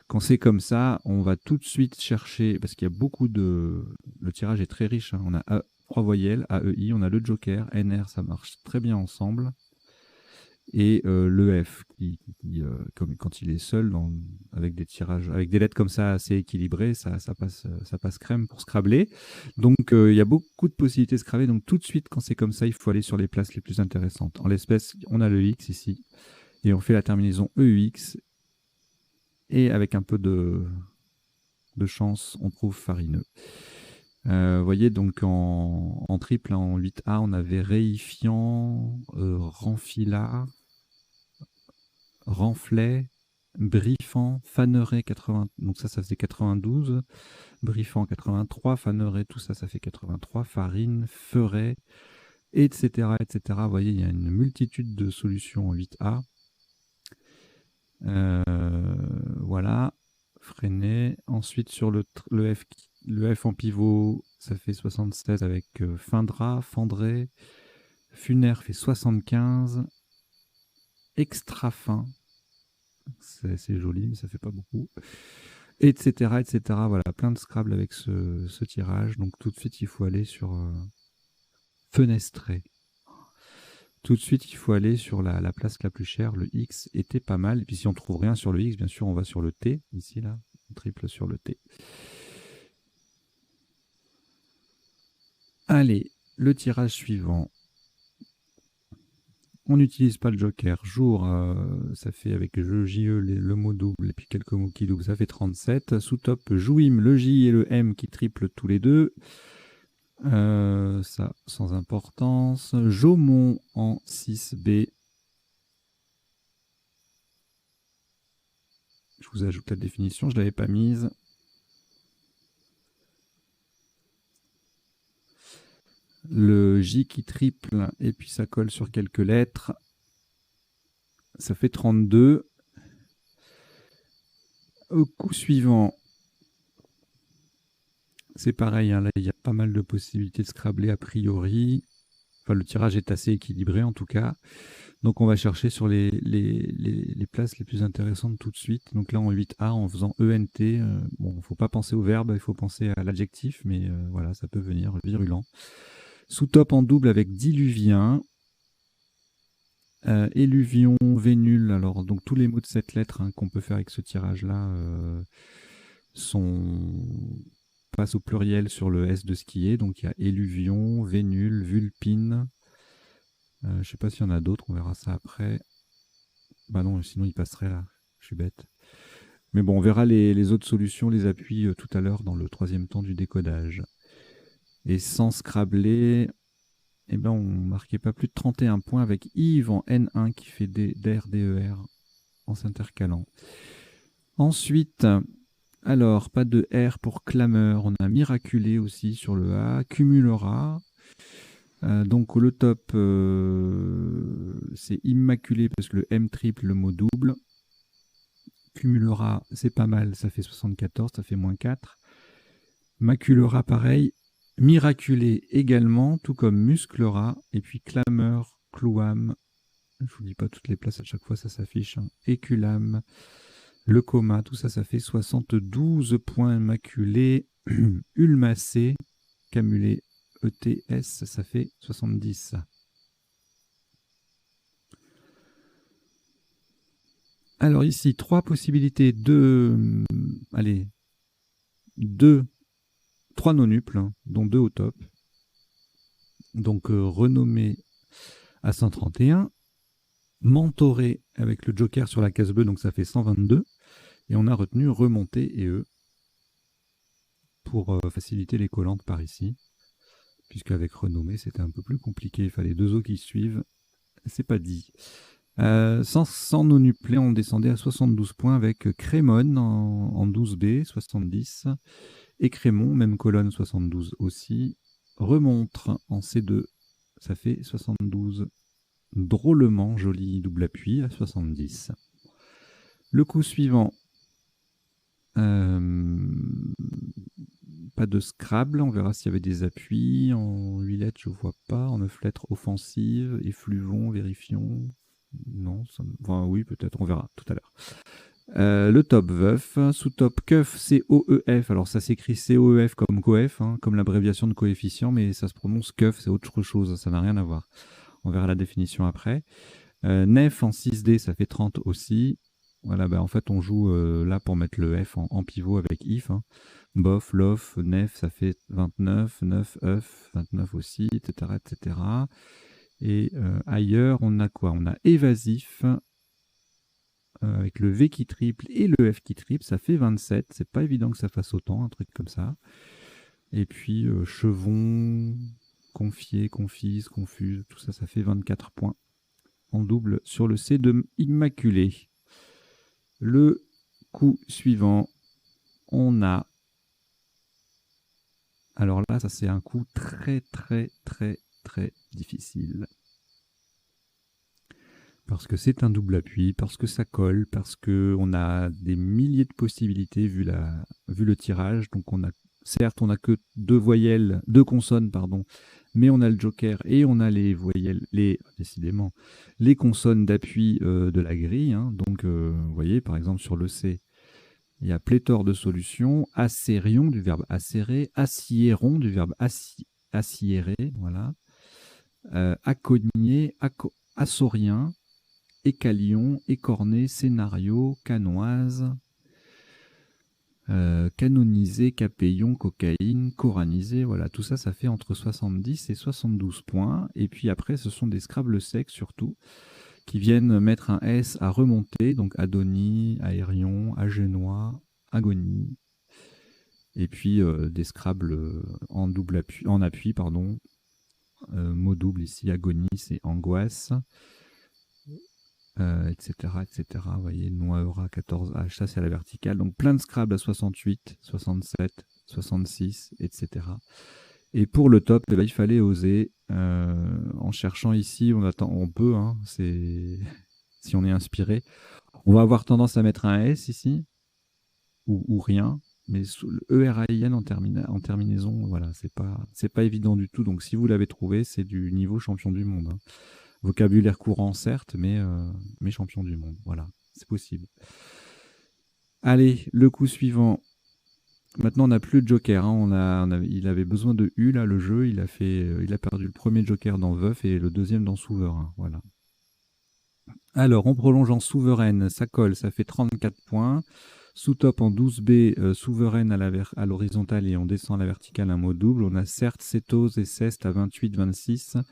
quand c'est comme ça, on va tout de suite chercher, parce qu'il y a beaucoup de... Le tirage est très riche, hein. On a 3 voyelles, AEI, on a le joker, NR, ça marche très bien ensemble. Et le F, comme quand il est seul, avec des tirages, avec des lettres comme ça assez équilibrées, ça passe crème pour scrabler. Donc il y a beaucoup de possibilités de scrabler. Donc tout de suite, quand c'est comme ça, il faut aller sur les places les plus intéressantes. En l'espèce, on a le X ici, et on fait la terminaison EUX, et avec un peu de chance, on trouve farineux. Vous voyez, donc en triple, en 8A, on avait réifiant, renfila, Renflet, Briffant, Faneret 80, donc ça faisait 92, Briffant 83, Faneret, tout ça, ça fait 83, Farine, Feuret, etc., etc. Vous voyez, il y a une multitude de solutions en 8A. Voilà, Freinet. Ensuite, sur le F en pivot, ça fait 76 avec Findra, Fandré. Funer fait 75. Extra fin. C'est joli, mais ça fait pas beaucoup. Etc., etc. Voilà, plein de Scrabble avec ce tirage. Donc tout de suite, il faut aller sur Fenestré. Tout de suite, il faut aller sur la place la plus chère. Le X était pas mal. Et puis si on trouve rien sur le X, bien sûr, on va sur le T. Ici, là, on triple sur le T. Allez, le tirage suivant. On n'utilise pas le joker. Jour, ça fait avec je, JE, le mot double, et puis quelques mots qui doublent, ça fait 37. Sous top, jouim, le J et le M qui triplent tous les deux. Ça, sans importance. Jaumont en 6B. Je vous ajoute la définition, je ne l'avais pas mise. Le J qui triple, et puis ça colle sur quelques lettres. Ça fait 32. Au coup suivant, c'est pareil, hein, là il y a pas mal de possibilités de scrabler a priori. Enfin, le tirage est assez équilibré en tout cas. Donc on va chercher sur les places les plus intéressantes tout de suite. Donc là en 8A en faisant ENT, bon, il ne faut pas penser au verbe, il faut penser à l'adjectif, mais voilà, ça peut venir virulent. Sous-top en double avec diluvien. Éluvion, vénule, alors donc tous les mots de cette lettre qu'on peut faire avec ce tirage-là passent au pluriel sur le S de skier. Donc il y a éluvion, vénule, vulpine. Je ne sais pas s'il y en a d'autres, on verra ça après. Bah non, sinon il passerait là, je suis bête. Mais bon, on verra les autres solutions, les appuis tout à l'heure dans le troisième temps du décodage. Et sans scrabler, eh ben, on marquait pas plus de 31 points avec Yves en N1 qui fait DER, DER en s'intercalant. Ensuite, alors, pas de R pour clameur. On a miraculé aussi sur le A. Cumulera. Donc le top, c'est immaculé parce que le M triple, le mot double. Cumulera, c'est pas mal, ça fait 74, ça fait -4. Maculera, pareil. Miraculé également, tout comme musclera. Et puis clameur, clouam. Je vous dis pas toutes les places à chaque fois, ça s'affiche. Éculam, le coma, tout ça, ça fait 72 points maculés. Ulmacé, camulé, ETS, ça fait 70. Alors ici, 3 possibilités de... Allez, 3 non-nuples, dont 2 au top. Donc renommé à 131. Mentoré avec le joker sur la case bleue, donc ça fait 122. Et on a retenu remonter et eux pour faciliter les collantes par ici. Puisqu'avec renommé, c'était un peu plus compliqué. Il fallait 2 os qui suivent. C'est pas dit. Sans non-nuplé, on descendait à 72 points avec Crémone en 12B, 70. Et Crémon, même colonne, 72 aussi. Remontre en C2, ça fait 72. Drôlement joli double appui à 70. Le coup suivant, pas de Scrabble, on verra s'il y avait des appuis. En 8 lettres, je vois pas. En 9 lettres, offensive, effluvons, vérifions. Non, enfin, oui, peut-être, on verra tout à l'heure. Le top veuf, sous-top keuf, C-O-E-F. Alors ça s'écrit C-O-E-F comme coef, comme l'abréviation de coefficient, mais ça se prononce keuf, c'est autre chose, ça n'a rien à voir. On verra la définition après. Nef en 6D, ça fait 30 aussi. Voilà, bah en fait on joue là pour mettre le F en pivot avec if. Bof, lof, nef, ça fait 29, 9, œuf, 29 aussi, etc. etc. Et ailleurs, on a quoi? On a évasif, avec le V qui triple et le F qui triple, ça fait 27. C'est pas évident que ça fasse autant, un truc comme ça. Et puis chevon, confié, confise, confuse, tout ça, ça fait 24 points en double sur le C de Immaculé. Le coup suivant, on a... Alors là, ça c'est un coup très très très très difficile. Parce que c'est un double appui, parce que ça colle, parce qu'on a des milliers de possibilités vu le tirage. Donc certes, on n'a que deux consonnes, pardon, mais on a le joker et on a les voyelles, décidément, les consonnes d'appui de la grille. Donc, vous voyez, par exemple, sur le C, il y a pléthore de solutions. Acérion du verbe acérer, assiéron du verbe assiérer, voilà. Acognier, assaurien, écalion, écorné, scénario, canoise, canonisé, capéillon, cocaïne, coranisé, voilà, tout ça, ça fait entre 70 et 72 points. Et puis après, ce sont des Scrabble secs surtout, qui viennent mettre un S à remonter, donc Adonis, Aérion, Agénois, Agonie. Et puis des Scrabble en appui, pardon. Mot double ici, agonie, c'est angoisse. Etc., etc. Vous voyez, Noaura 14H, ça c'est à la verticale. Donc plein de Scrabble à 68, 67, 66, etc. Et pour le top, il fallait oser. En cherchant ici, on peut, si on est inspiré. On va avoir tendance à mettre un S ici, ou rien. Mais le ERAIN en terminaison, voilà, c'est pas évident du tout. Donc si vous l'avez trouvé, c'est du niveau champion du monde, hein. Vocabulaire courant, certes, mais champion du monde. Voilà, c'est possible. Allez, le coup suivant. Maintenant, on n'a plus de joker, hein. Il avait besoin de U, là, le jeu. Il a perdu le premier joker dans Veuf et le deuxième dans Souverain. Voilà. Alors, on prolonge en Souveraine. Ça colle, ça fait 34 points. Sous-top en 12B, Souveraine à l'horizontale et on descend à la verticale un mot double. On a certes, Cétose et Ceste à 28-26.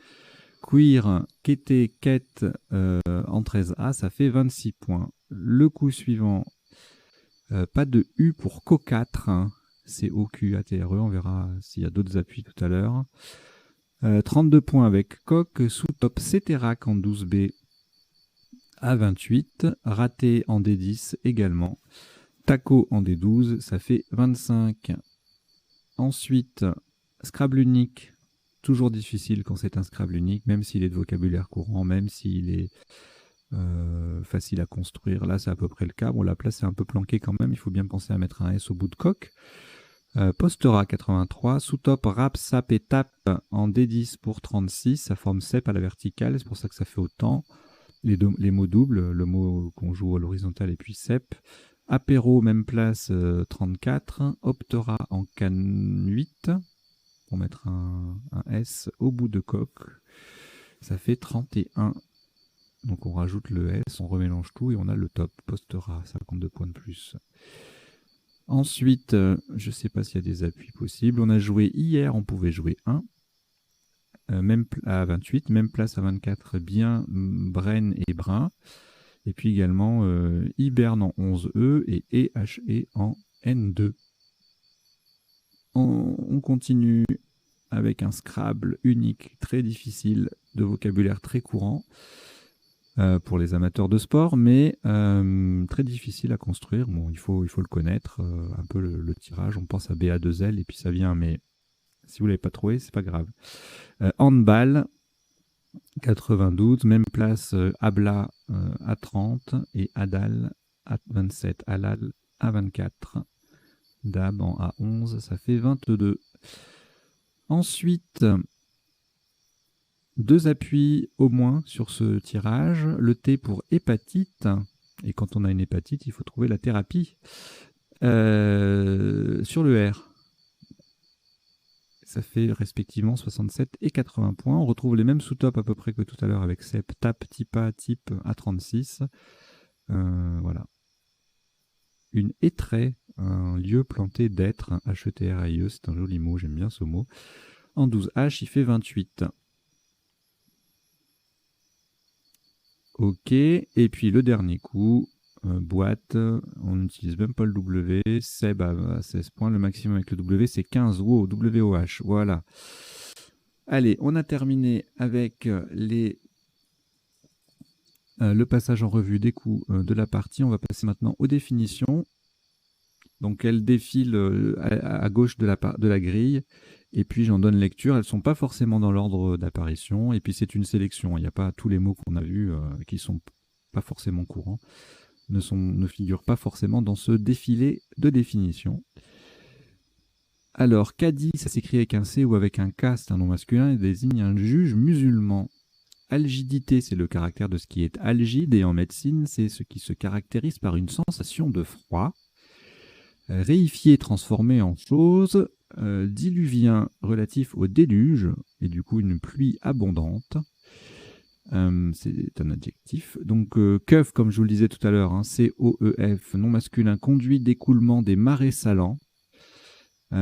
Queer, Kété, Quête en 13A, ça fait 26 points. Le coup suivant, pas de U pour Co4, hein. C'est OQATRE, on verra s'il y a d'autres appuis tout à l'heure. 32 points avec Coq, sous-top Céterac en 12B à 28, raté en D10 également. Taco en D12, ça fait 25. Ensuite, Scrabble unique, toujours difficile quand c'est un Scrabble unique, même s'il est de vocabulaire courant, même s'il est facile à construire. Là, c'est à peu près le cas. Bon, la place est un peu planquée quand même, il faut bien penser à mettre un S au bout de coq. Postera 83, sous-top rap, sap et tap en D10 pour 36, ça forme cep à la verticale, c'est pour ça que ça fait autant. Les mots doubles, le mot qu'on joue à l'horizontale et puis cep. Apéro, même place, 34. Optera en can 8, pour mettre un S au bout de coq. Ça fait 31. Donc on rajoute le S, on remélange tout et on a le top. Postera, 52 points de plus. Ensuite, je ne sais pas s'il y a des appuis possibles. On a joué hier, on pouvait jouer 1. Même à 28, même place à 24, bien Bren et Brun. Et puis également Hiberne en 11E et EHE en N2. On continue avec un Scrabble unique, très difficile, de vocabulaire très courant pour les amateurs de sport, mais très difficile à construire. Bon, il faut le connaître, un peu le tirage. On pense à BA2L et puis ça vient, mais si vous ne l'avez pas trouvé, c'est pas grave. Handball, 92, même place Abla à 30 et Adal à 27, Alal à 24, Dab en A11, ça fait 22. Ensuite, 2 appuis au moins sur ce tirage, le T pour hépatite, et quand on a une hépatite, il faut trouver la thérapie. Sur le R, ça fait respectivement 67 et 80 points. On retrouve les mêmes sous-tops à peu près que tout à l'heure avec Cep, Tap, Tipa, Type à 36. Voilà. Une étraie, un lieu planté d'être, un H-E-T-R-A-I-E, c'est un joli mot, j'aime bien ce mot. En 12H, il fait 28. Ok, et puis le dernier coup, boîte, on n'utilise même pas le W, Seb à 16 points, le maximum avec le W c'est 15, wow, WOH, voilà. Allez, on a terminé avec le passage en revue des coups de la partie, on va passer maintenant aux définitions. Donc elles défilent à gauche de la grille, et puis j'en donne lecture. Elles ne sont pas forcément dans l'ordre d'apparition, et puis c'est une sélection. Il n'y a pas tous les mots qu'on a vus qui ne sont pas forcément courants, ne figurent pas forcément dans ce défilé de définition. Alors, Kadi, ça s'écrit avec un C ou avec un K, c'est un nom masculin, et désigne un juge musulman. Algidité, c'est le caractère de ce qui est algide, et en médecine, c'est ce qui se caractérise par une sensation de froid. Réifié, transformé en chose, diluvien relatif au déluge, et du coup une pluie abondante. C'est un adjectif. Donc keuf, comme je vous le disais tout à l'heure, hein, C-O-E-F, nom masculin, conduit d'écoulement des marais salants.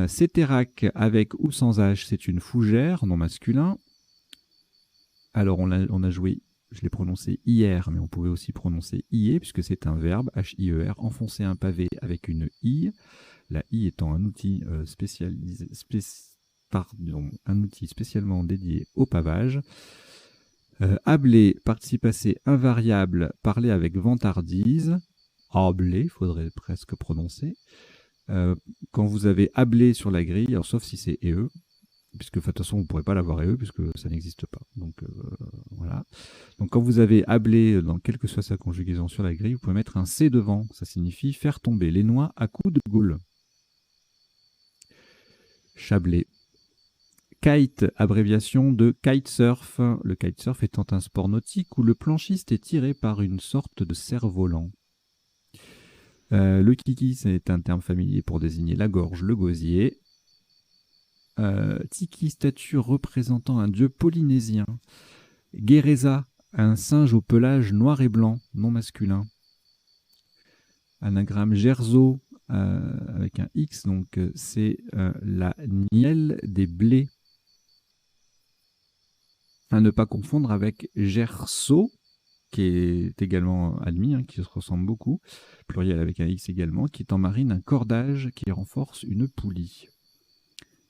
Céterac, avec ou sans H, c'est une fougère, nom masculin. Alors on a joué, je l'ai prononcé hier, mais on pouvait aussi prononcer IE, puisque c'est un verbe, H-I-E-R, enfoncer un pavé avec une I. La I étant un outil un outil spécialement dédié au pavage. Habler, participe passé invariable, parler avec vantardise. Habler, il faudrait presque prononcer. Quand vous avez hablé sur la grille, alors sauf si c'est EE, puisque de toute façon vous ne pourrez pas l'avoir EE, puisque ça n'existe pas. Donc voilà. Donc quand vous avez hablé, dans quelle que soit sa conjugaison sur la grille, vous pouvez mettre un C devant. Ça signifie faire tomber les noix à coups de gaule. Chablais. Kite, abréviation de kitesurf. Le kitesurf étant un sport nautique où le planchiste est tiré par une sorte de cerf-volant. Le kiki, c'est un terme familier pour désigner la gorge, le gosier. Tiki, statue représentant un dieu polynésien. Guéreza, un singe au pelage noir et blanc, non masculin. Anagramme Gerzo, avec un X, donc c'est la nielle des blés. À ne pas confondre avec Gerso, qui est également admis, qui se ressemble beaucoup, pluriel avec un X également, qui est en marine un cordage qui renforce une poulie.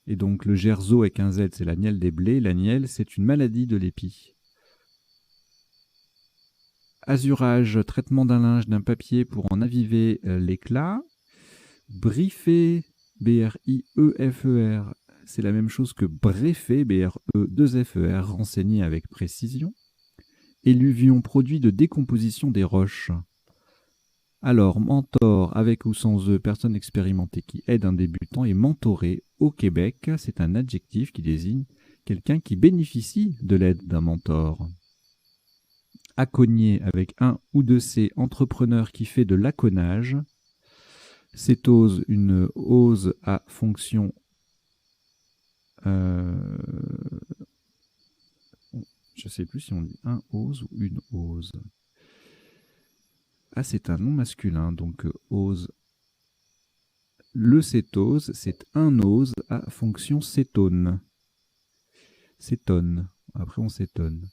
Et donc le gerzo avec un Z, c'est la nielle des blés. La nielle, c'est une maladie de l'épi. Azurage, traitement d'un linge, d'un papier pour en aviver l'éclat. Briefer, B-R-I-E-F-E-R, c'est la même chose que breffer, B-R-E-2-F-E-R, renseigner avec précision. Éluvion, produit de décomposition des roches. Alors, mentor, avec ou sans E, personne expérimentée qui aide un débutant, et mentoré, au Québec, c'est un adjectif qui désigne quelqu'un qui bénéficie de l'aide d'un mentor. Aconnier, avec un ou deux C, entrepreneur qui fait de l'aconnage. Cétose, une ose à fonction je ne sais plus si on dit un ose ou une ose. Ah, c'est un nom masculin, donc ose. Le cétose, c'est un ose à fonction cétone. Cétone. Après, on s'étonne.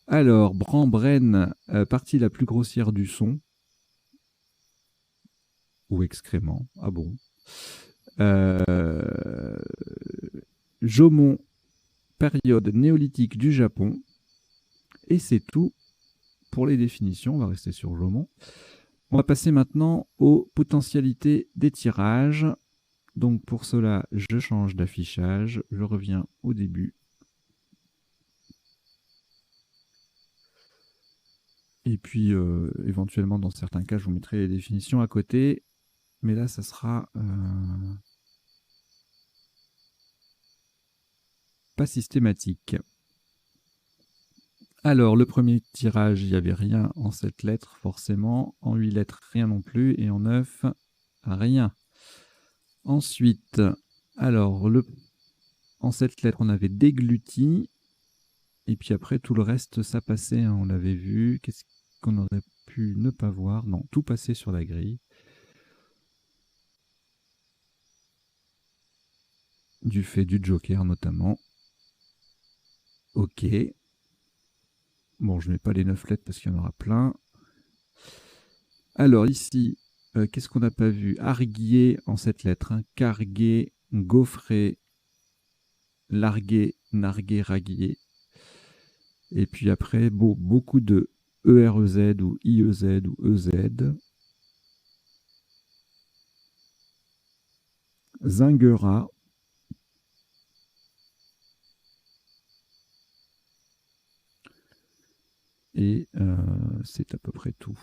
Alors, brambrène, partie la plus grossière du son. Ou excrément. Ah bon. Jomon, période néolithique du Japon. Et c'est tout pour les définitions. On va rester sur Jomon. On va passer maintenant aux potentialités des tirages. Donc pour cela, je change d'affichage. Je reviens au début. Et puis, éventuellement, dans certains cas, je vous mettrai les définitions à côté. Mais là, ça sera pas systématique. Alors, le premier tirage, il n'y avait rien en 7 lettres, forcément. En 8 lettres, rien non plus. Et en 9, rien. Ensuite, alors, en 7 lettres, on avait dégluti. Et puis après, tout le reste, ça passait. Hein, on l'avait vu. Qu'est-ce qu'on aurait pu ne pas voir? Non, tout passait sur la grille. Du fait du Joker, notamment. Ok. Bon, je ne mets pas les 9 lettres parce qu'il y en aura plein. Alors ici, qu'est-ce qu'on n'a pas vu? Arguier en 7 lettres. Hein. Carguer, gaufrer, larguer, narguer, raguer. Et puis après, beaucoup de EREZ ou IEZ ou EZ. Zingera. Et c'est à peu près tout.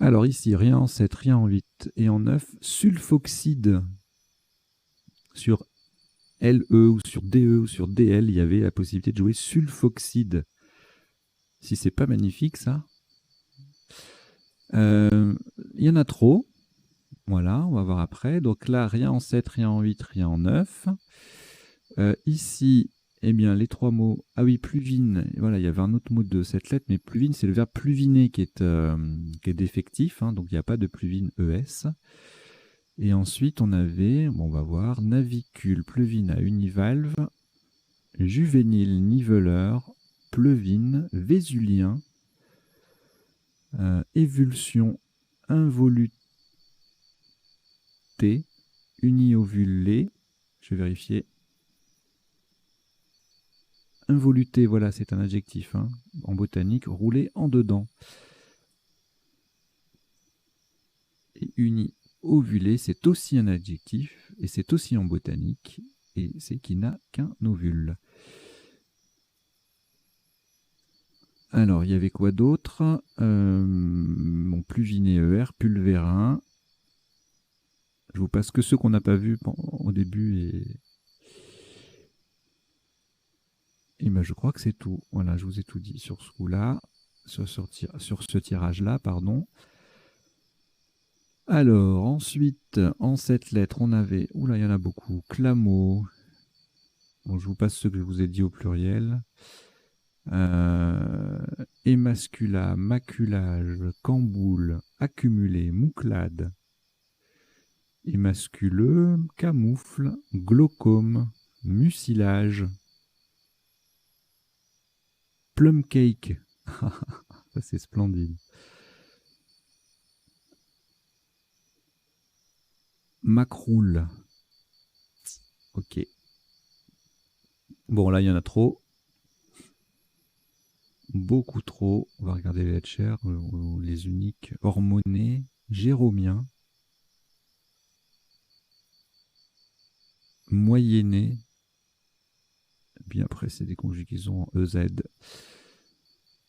Alors ici, rien en 7, rien en 8 et en 9. Sulfoxyde. Sur LE ou sur DE ou sur DL, il y avait la possibilité de jouer sulfoxyde. Si c'est pas magnifique, ça. Il y en a trop. Voilà, on va voir après. Donc là, rien en 7, rien en 8, rien en 9. Ici, eh bien, les trois mots. Ah oui, pluvine. Voilà, il y avait un autre mot de cette lettre, mais pluvine, c'est le verbe pluviner qui est défectif. Hein, donc il n'y a pas de pluvine ES. Et ensuite, on avait, bon, on va voir, navicule, pleuvine à univalve, juvénile, niveleur, pleuvine, vésulien, évulsion, involuté, uniovulé, je vais vérifier. Involuté, voilà, c'est un adjectif hein, en botanique, roulé en dedans. Et uni-ovulé, c'est aussi un adjectif, et c'est aussi en botanique, et c'est qui n'a qu'un ovule. Alors, il y avait quoi d'autre? Bon, pluviné ER, pulvérin, Je vous passe que ceux qu'on n'a pas vus au début et ben, je crois que c'est tout. Voilà, je vous ai tout dit sur ce coup-là, sur ce tirage-là, pardon. Alors, ensuite, en 7 lettres, on avait... Oula, il y en a beaucoup. Clamo. Bon, je vous passe ceux que je vous ai dit au pluriel. Émascula, maculage, camboule, accumulé, mouclade. Émasculeux, camoufle, glaucome, mucilage. Plum cake. Ça, c'est splendide. Macroule. Ok. Bon, là, il y en a trop. Beaucoup trop. On va regarder les lettres chères, les uniques. Hormoné, Jérômien, moyenné. Bien après, c'est des conjugaisons en EZ.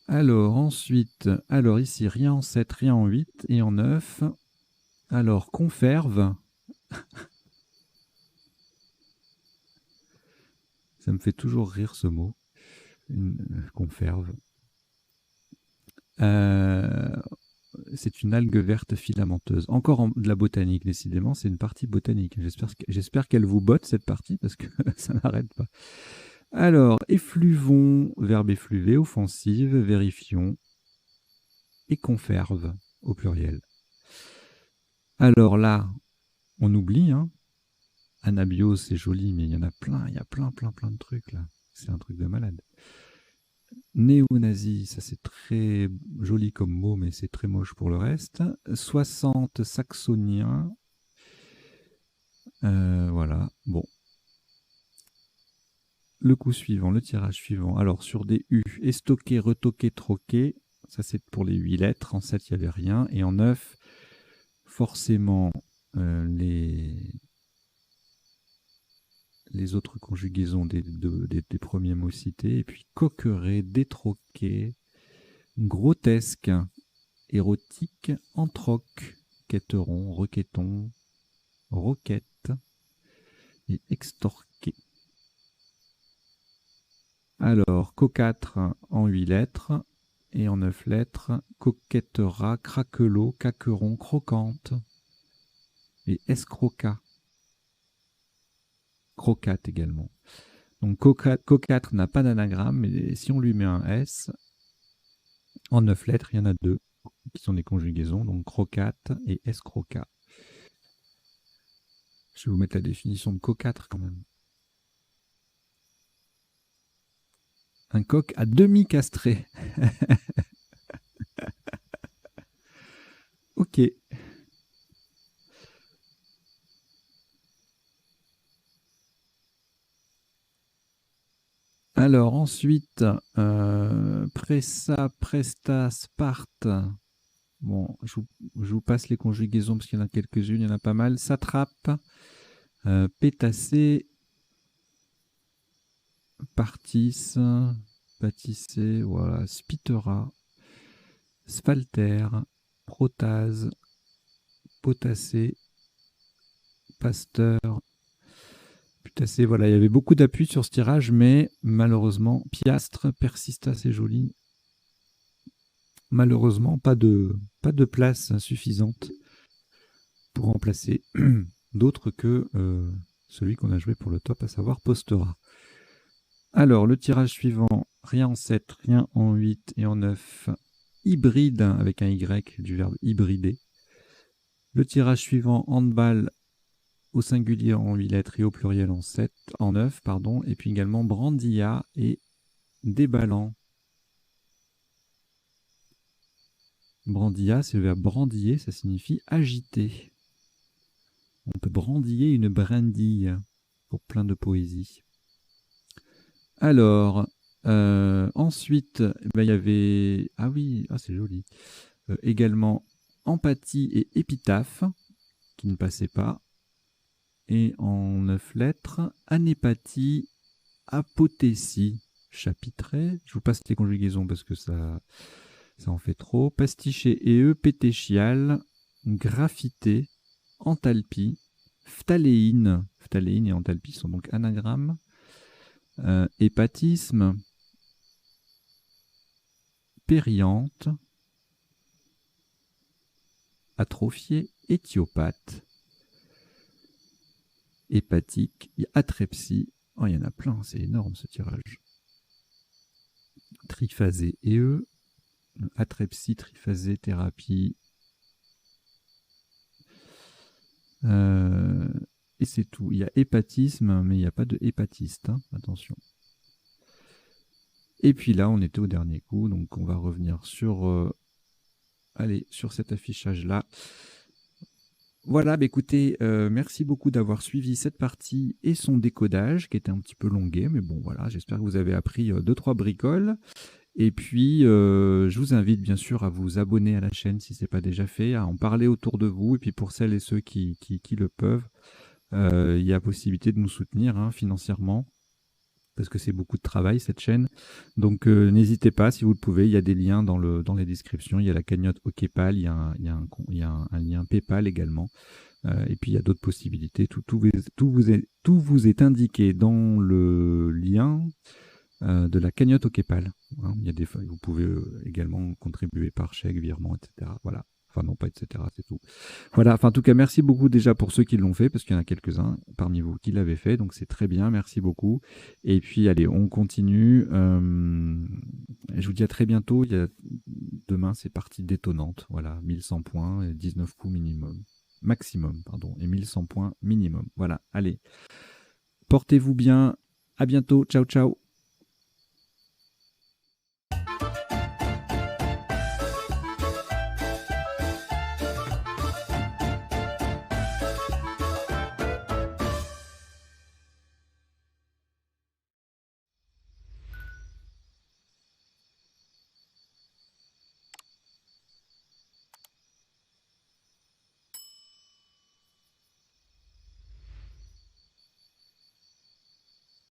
Alors, ensuite, alors ici, rien en 7, rien en 8 et en 9. Alors, conferve. Ça me fait toujours rire ce mot. Conferve. C'est une algue verte filamenteuse. Encore de la botanique, décidément, c'est une partie botanique. J'espère qu'elle vous botte, cette partie, parce que ça n'arrête pas. Alors, effluvons, verbe effluver, offensive, vérifions, et conferve, au pluriel. Alors là, on oublie, hein. Anabios, c'est joli, mais il y en a plein, il y a plein de trucs, là. C'est un truc de malade. Néo-nazi, ça c'est très joli comme mot, mais c'est très moche pour le reste. 60 saxoniens. Voilà, bon. Le coup suivant, le tirage suivant. Alors, sur des U, estoqué, retoqué, troqué. Ça, c'est pour les 8 lettres. En 7, il n'y avait rien. Et en 9, forcément, les autres conjugaisons des premiers mots cités. Et puis, coqueret, détroqué, grotesque, érotique, entroque, quêteron, requêton, roquette et extorqué. Alors, co4 en 8 lettres et en 9 lettres, coquettera, craquelot, caqueron, croquante et escroca. Crocate également. Donc, co4 n'a pas d'anagramme, mais si on lui met un S, en 9 lettres, il y en a 2 qui sont des conjugaisons, donc crocate et escroca. Je vais vous mettre la définition de co4 quand même. Un coq à demi castré. Ok. Alors ensuite, pressa, presta, sparte. Bon, je vous passe les conjugaisons parce qu'il y en a quelques-unes, il y en a pas mal. Satrape, pétassé, partis, pâtissé, voilà, spitera, sphaltère, protase, potassé, pasteur, putassé. Voilà, il y avait beaucoup d'appui sur ce tirage, mais malheureusement, piastre, persista, c'est joli. Malheureusement, pas de place suffisante pour remplacer d'autres que celui qu'on a joué pour le top, à savoir Postera. Alors, le tirage suivant, rien en 7, rien en 8 et en 9, hybride avec un Y du verbe hybrider. Le tirage suivant, handball au singulier en 8 lettres et au pluriel en 9, pardon, et puis également brandilla et déballant. Brandilla, c'est le verbe brandiller, ça signifie agiter. On peut brandiller une brindille pour plein de poésie. Alors, ensuite, il y avait... Ah oui, c'est joli. Également, empathie et épitaphe, qui ne passaient pas. Et en 9 lettres, anépathie, apothésie, chapitré. Je vous passe les conjugaisons parce que ça en fait trop. Pastiché et pétéchial, graffité, enthalpie, Phthaléine. Phthaléine et enthalpie sont donc anagrammes. Hépatisme. Périanthe. Atrophié. Éthiopathe. Hépatique. Atrepsie. Oh, il y en a plein, c'est énorme ce tirage. Triphasé et eux. Atrepsie, triphasé, thérapie. Et c'est tout. Il y a hépatisme, mais il n'y a pas de hépatiste. Hein, attention. Et puis là, on était au dernier coup. Donc, on va revenir sur, sur cet affichage-là. Voilà, bah écoutez, merci beaucoup d'avoir suivi cette partie et son décodage, qui était un petit peu longué. Mais bon, voilà, j'espère que vous avez appris 2-3 bricoles. Et puis, je vous invite bien sûr à vous abonner à la chaîne si ce n'est pas déjà fait, à en parler autour de vous. Et puis pour celles et ceux qui le peuvent, il y a possibilité de nous soutenir financièrement, parce que c'est beaucoup de travail cette chaîne. Donc n'hésitez pas si vous le pouvez, il y a des liens dans les descriptions, il y a la cagnotte au PayPal, il y a un lien PayPal également. Et puis il y a d'autres possibilités, tout vous est indiqué dans le lien de la cagnotte au PayPal. Hein, il y a vous pouvez également contribuer par chèque, virement, etc. Voilà. Enfin non, pas etc. C'est tout. Voilà. Enfin, en tout cas, merci beaucoup déjà pour ceux qui l'ont fait, parce qu'il y en a quelques-uns parmi vous qui l'avaient fait. Donc c'est très bien. Merci beaucoup. Et puis allez, on continue. Je vous dis à très bientôt. Demain, c'est partie détonnante. Voilà, 1100 points, et 19 coups minimum. Maximum, pardon. Et 1100 points minimum. Voilà. Allez. Portez-vous bien. À bientôt. Ciao, ciao.